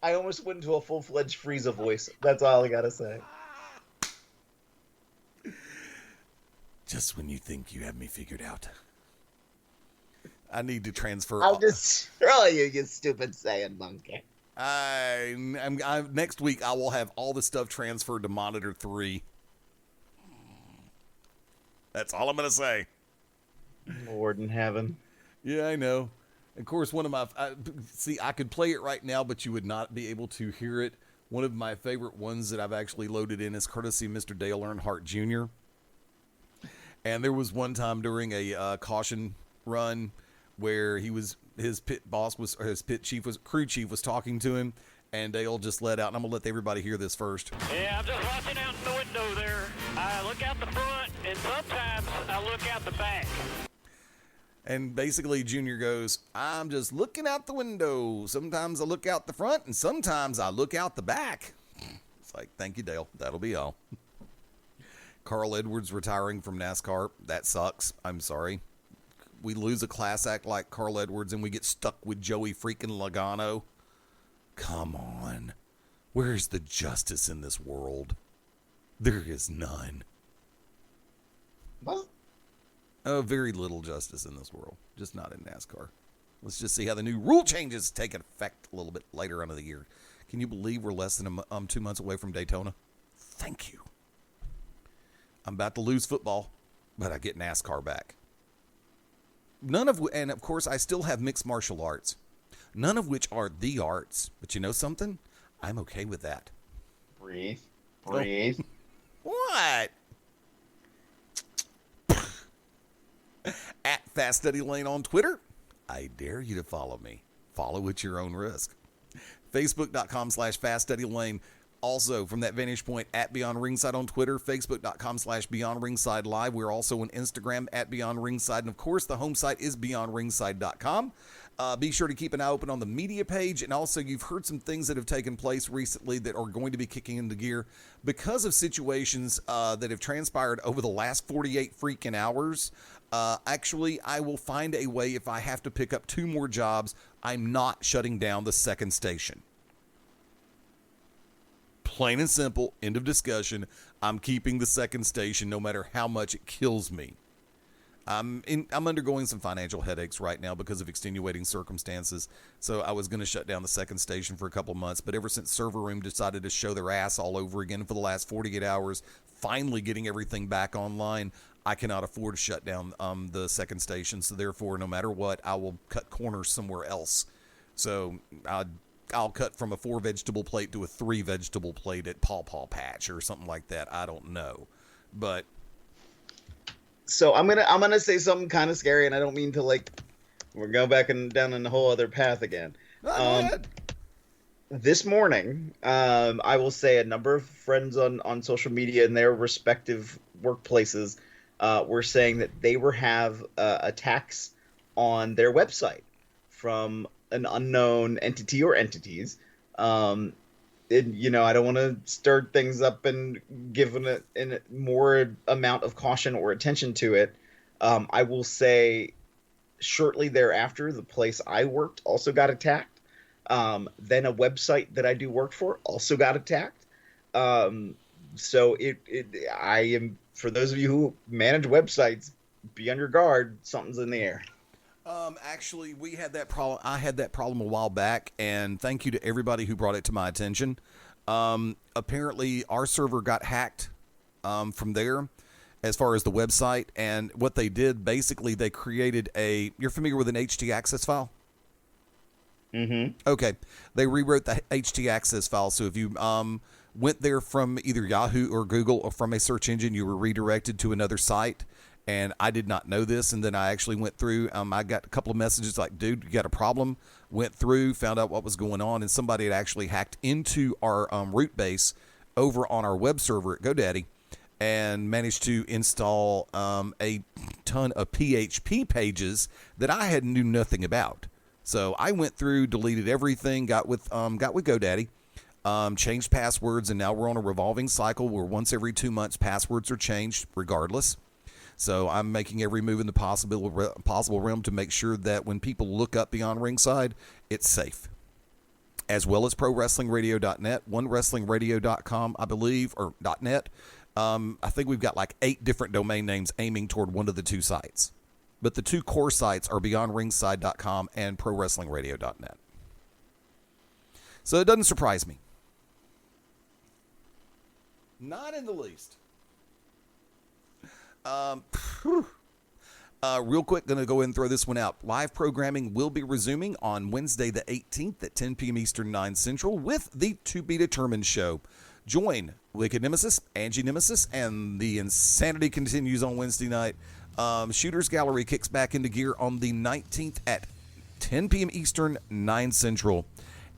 Speaker 2: I almost went into a full-fledged Frieza voice. That's all I gotta say.
Speaker 1: Just when you think you have me figured out. I need to transfer.
Speaker 2: I'll destroy you, you stupid Saiyan monkey.
Speaker 1: Next week, I will have all the stuff transferred to Monitor 3. That's all I'm going to say.
Speaker 2: Lord in heaven.
Speaker 1: Yeah, I know. Of course, one of my... I could play it right now, but you would not be able to hear it. One of my favorite ones that I've actually loaded in is courtesy of Mr. Dale Earnhardt Jr. And there was one time during a caution run where his pit crew chief was talking to him, and Dale just let out, and I'm going to let everybody hear this first.
Speaker 5: Yeah, I'm just watching out the window there. I look out the front, and sometimes I look out the back.
Speaker 1: And basically, Junior goes, I'm just looking out the window. Sometimes I look out the front, and sometimes I look out the back. It's like, thank you, Dale. That'll be all. Carl Edwards retiring from NASCAR. That sucks. I'm sorry. We lose a class act like Carl Edwards, and we get stuck with Joey freaking Logano. Come on. Where is the justice in this world? There is none.
Speaker 2: What?
Speaker 1: Oh, very little justice in this world. Just not in NASCAR. Let's just see how the new rule changes take effect a little bit later on in the year. Can you believe we're less than 2 months away from Daytona? Thank you. I'm about to lose football, but I get NASCAR back. And of course, I still have mixed martial arts. None of which are the arts. But you know something? I'm okay with that.
Speaker 2: Breathe.
Speaker 1: What? At Fast Study Layne on Twitter. I dare you to follow me. Follow at your own risk. Facebook.com/FastStudyLayne. Also, from that vantage point, at Beyond Ringside on Twitter, Facebook.com/Beyond Ringside Live. We're also on Instagram at Beyond Ringside. And of course, the home site is BeyondRingside.com. Be sure to keep an eye open on the media page. And also, you've heard some things that have taken place recently that are going to be kicking into gear because of situations that have transpired over the last 48 freaking hours. Actually, I will find a way if I have to pick up 2 more jobs. I'm not shutting down the second station. Plain and simple, end of discussion. I'm keeping the second station no matter how much it kills me. I'm undergoing some financial headaches right now because of extenuating circumstances. So I was going to shut down the second station for a couple months, but ever since Server Room decided to show their ass all over again for the last 48 hours, finally getting everything back online, I cannot afford to shut down the second station. So therefore, no matter what, I will cut corners somewhere else. So I'll cut from a 4-vegetable plate to a 3-vegetable plate at Paw Paw Patch or something like that. I don't know, but
Speaker 2: So I'm gonna say something kind of scary, and I don't mean to we're going back and down in a whole other path again.
Speaker 1: go ahead.
Speaker 2: This morning, I will say a number of friends on social media in their respective workplaces were saying that they have attacks on their website from an unknown entity or entities. And, I don't want to stir things up and give a more amount of caution or attention to it. I will say shortly thereafter, the place I worked also got attacked. Then a website that I do work for also got attacked. So I am, for those of you who manage websites, be on your guard. Something's in the air.
Speaker 1: Actually, we had that problem. I had that problem a while back, and thank you to everybody who brought it to my attention. Apparently, our server got hacked from there as far as the website, and what they did, basically, they created you're familiar with an htaccess file?
Speaker 2: Mm-hmm.
Speaker 1: Okay. They rewrote the htaccess file, so if you went there from either Yahoo or Google or from a search engine, you were redirected to another site. And I did not know this, and then I actually went through. I got a couple of messages like, dude, you got a problem? Went through, found out what was going on, and somebody had actually hacked into our root base over on our web server at GoDaddy and managed to install a ton of PHP pages that I knew nothing about. So I went through, deleted everything, got with GoDaddy, changed passwords, and now we're on a revolving cycle where once every 2 months passwords are changed regardless. So I'm making every move in the possible realm to make sure that when people look up Beyond Ringside, it's safe. As well as ProWrestlingRadio.net, OneWrestlingRadio.com, I believe, or .net. I think we've got like 8 different domain names aiming toward one of the 2 sites. But the 2 core sites are BeyondRingside.com and ProWrestlingRadio.net. So it doesn't surprise me. Not in the least. Real quick, going to go ahead and throw this one out. Live programming will be resuming on Wednesday the 18th at 10 p.m. Eastern, 9 Central with the To Be Determined show. Join Wicked Nemesis, Angie Nemesis, and the insanity continues on Wednesday night. Shooter's Gallery kicks back into gear on the 19th at 10 p.m. Eastern, 9 Central.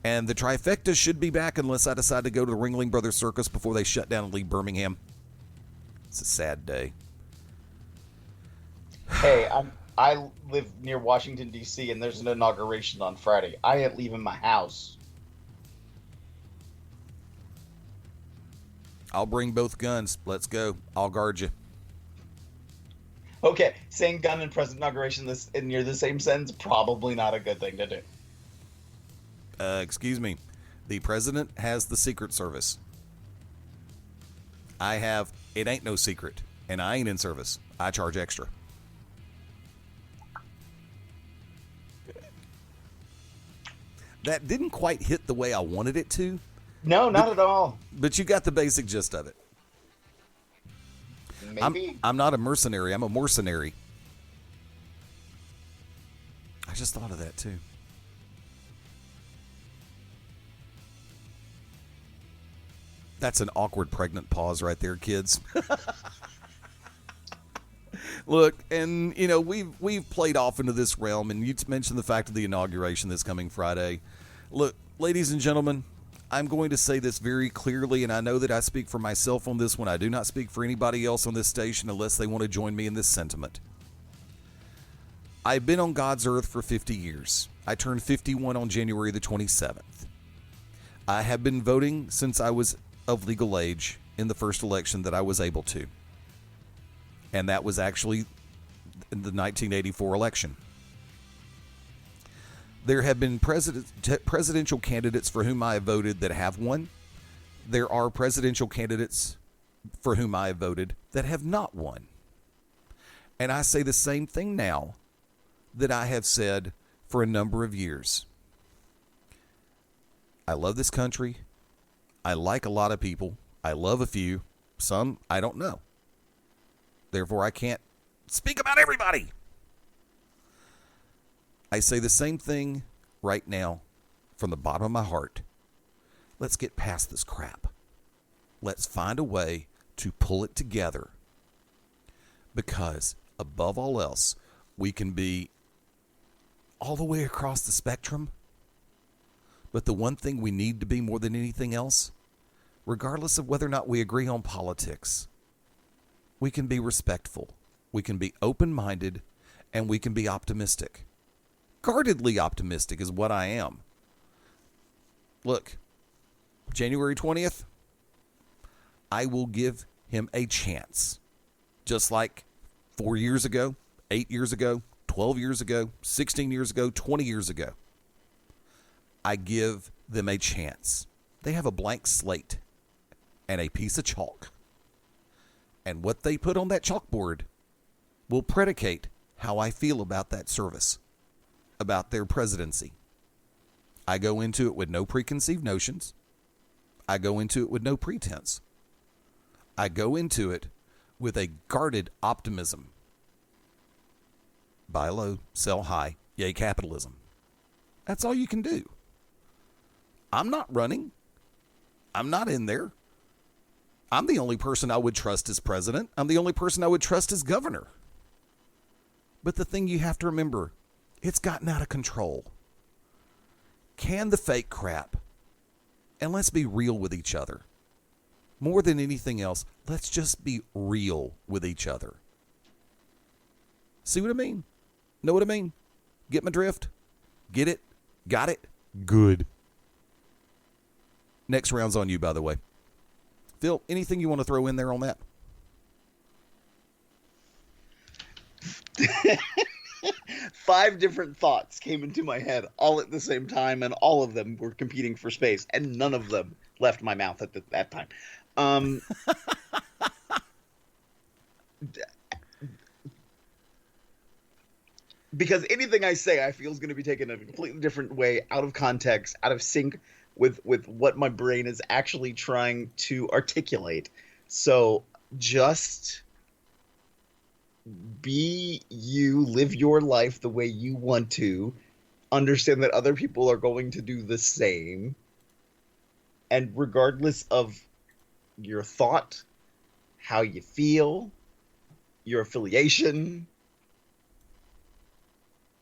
Speaker 1: And the trifecta should be back unless I decide to go to the Ringling Brothers Circus before they shut down and leave Birmingham. It's a sad day.
Speaker 2: Hey, I live near Washington, D.C., and there's an inauguration on Friday. I ain't leaving my house.
Speaker 1: I'll bring both guns. Let's go. I'll guard you.
Speaker 2: Okay, saying gun and present inauguration near the same sentence, probably not a good thing to do.
Speaker 1: Excuse me. The president has the Secret Service. I have. It ain't no secret. And I ain't in service. I charge extra. That didn't quite hit the way I wanted it to.
Speaker 2: No, not at all.
Speaker 1: But you got the basic gist of it.
Speaker 2: Maybe.
Speaker 1: I'm not a mercenary. I'm a mercenary. I just thought of that too. That's an awkward pregnant pause right there, kids. Look, and you know we've played off into this realm, and you mentioned the fact of the inauguration this coming Friday. Look, ladies and gentlemen, I'm going to say this very clearly, and I know that I speak for myself on this one. I do not speak for anybody else on this station unless they want to join me in this sentiment. I've been on God's earth for 50 years. I turned 51 on January the 27th. I have been voting since I was of legal age in the first election that I was able to. And that was actually the 1984 election. There have been presidential candidates for whom I have voted that have won. There are presidential candidates for whom I have voted that have not won. And I say the same thing now that I have said for a number of years. I love this country. I like a lot of people. I love a few. Some I don't know. Therefore, I can't speak about everybody. I say the same thing right now from the bottom of my heart. Let's get past this crap. Let's find a way to pull it together. Because, above all else, we can be all the way across the spectrum. But the one thing we need to be more than anything else, regardless of whether or not we agree on politics, we can be respectful, we can be open-minded, and we can be optimistic. Guardedly optimistic is what I am. Look, January 20th, I will give him a chance. Just like 4 years ago, 8 years ago, 12 years ago, 16 years ago, 20 years ago. I give them a chance. They have a blank slate and a piece of chalk. And what they put on that chalkboard will predicate how I feel about that service, about their presidency. I go into it with no preconceived notions. I go into it with no pretense. I go into it with a guarded optimism. Buy low, sell high, yay capitalism. That's all you can do. I'm not running. I'm not in there. I'm the only person I would trust as president. I'm the only person I would trust as governor. But the thing you have to remember, it's gotten out of control. Can the fake crap. And let's be real with each other. more than anything else, let's just be real with each other. See what I mean? Know what I mean? Get my drift? Get it? Got it? Good. Next round's on you, by the way. Phil, anything you want to throw in there on that?
Speaker 2: 5 different thoughts came into my head all at the same time, and all of them were competing for space, and none of them left my mouth at that time. Because anything I say, I feel is going to be taken in a completely different way, out of context, out of sync with what my brain is actually trying to articulate. So just be you, live your life the way you want to, understand that other people are going to do the same, and regardless of your thought, how you feel, your affiliation,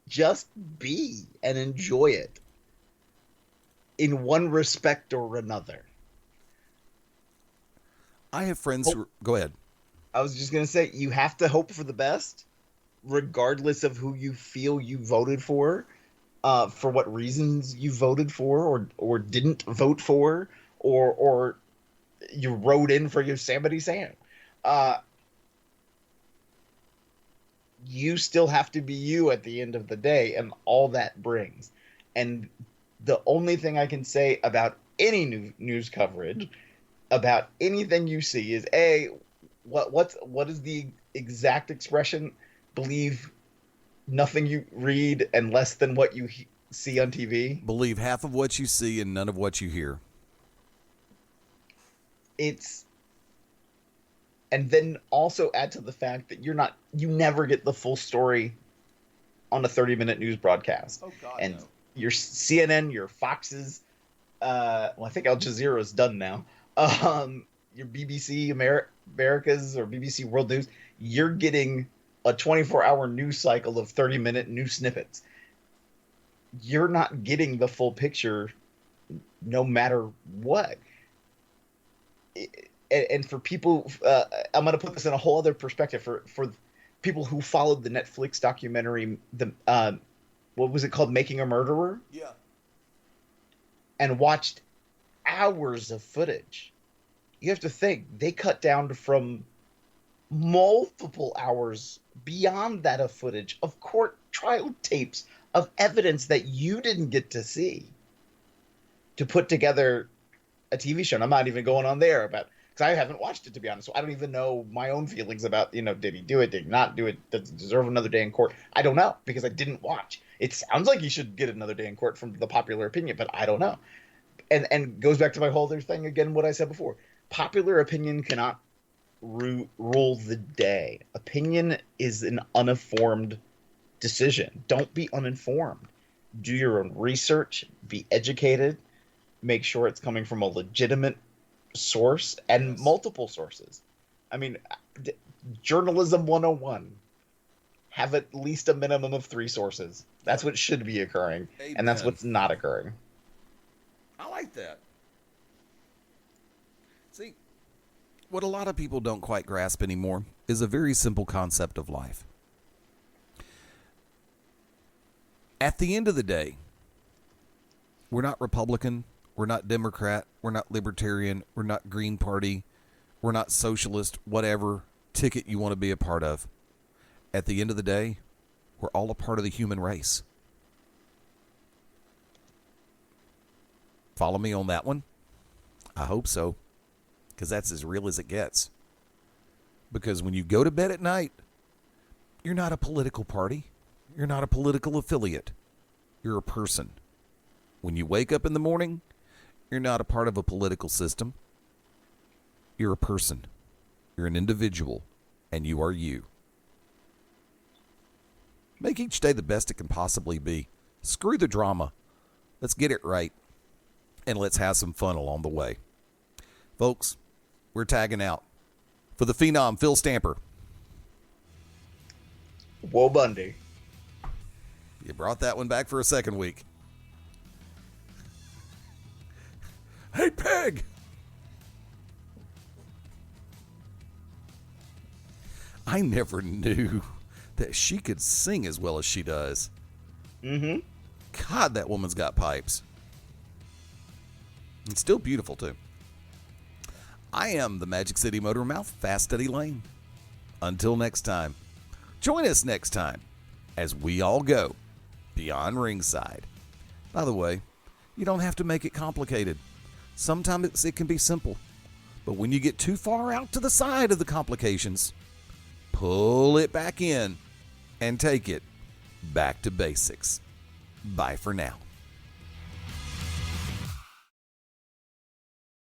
Speaker 2: just be and enjoy it in one respect or another.
Speaker 1: I have friends who... Go ahead.
Speaker 2: I was just going to say, you have to hope for the best, regardless of who you feel you voted for what reasons you voted for or didn't vote for, or you wrote in for Yosemite Sam. You still have to be you at the end of the day, and all that brings. And the only thing I can say about any news coverage, about anything you see, is what is the exact expression? Believe nothing you read and less than what you see on TV.
Speaker 1: Believe half of what you see and none of what you hear.
Speaker 2: And then also add to the fact that you never get the full story on a 30-minute news broadcast.
Speaker 1: Oh, God,
Speaker 2: and
Speaker 1: no.
Speaker 2: Your CNN, your Foxes, I think Al Jazeera is done now. Your BBC Americas or BBC World News, you're getting a 24-hour news cycle of 30-minute news snippets. You're not getting the full picture no matter what. And for people, I'm going to put this in a whole other perspective. For people who followed the Netflix documentary, what was it called, Making a Murderer?
Speaker 1: Yeah.
Speaker 2: And watched hours of footage. You have to think, they cut down from multiple hours beyond that of footage, of court trial tapes, of evidence that you didn't get to see, to put together a TV show. And I'm not even going on there about... I haven't watched it, to be honest. So I don't even know my own feelings about, did he do it? Did he not do it? Does it deserve another day in court? I don't know, because I didn't watch. It sounds like he should get another day in court from the popular opinion, but I don't know. And goes back to my whole other thing again, what I said before. Popular opinion cannot rule the day. Opinion is an uninformed decision. Don't be uninformed. Do your own research. Be educated. Make sure it's coming from a legitimate source and multiple sources. I mean, journalism 101. Have at least a minimum of 3 sources. That's what should be occurring. Amen. And that's what's not occurring.
Speaker 1: I like that. See, what a lot of people don't quite grasp anymore is a very simple concept of life. At the end of the day, we're not Republican, we're not Democrat, we're not Libertarian, we're not Green Party, we're not Socialist, whatever ticket you want to be a part of. At the end of the day, we're all a part of the human race. Follow me on that one? I hope so, because that's as real as it gets. Because when you go to bed at night, you're not a political party. You're not a political affiliate. You're a person. When you wake up in the morning, you're not a part of a political system. You're a person. You're an individual, and you are you. Make each day the best it can possibly be. Screw the drama. Let's get it right, and let's have some fun along the way. Folks, we're tagging out. For the Phenom, Phil Stamper.
Speaker 2: Whoa, Bundy.
Speaker 1: You brought that one back for a second week. Hey, Peg! I never knew that she could sing as well as she does.
Speaker 2: Mm-hmm.
Speaker 1: God, that woman's got pipes. And still beautiful, too. I am the Magic City Motor Mouth, Fast Eddie Layne. Until next time, join us next time as we all go beyond ringside. By the way, you don't have to make it complicated. Sometimes it can be simple. But when you get too far out to the side of the complications, pull it back in and take it back to basics. Bye for now.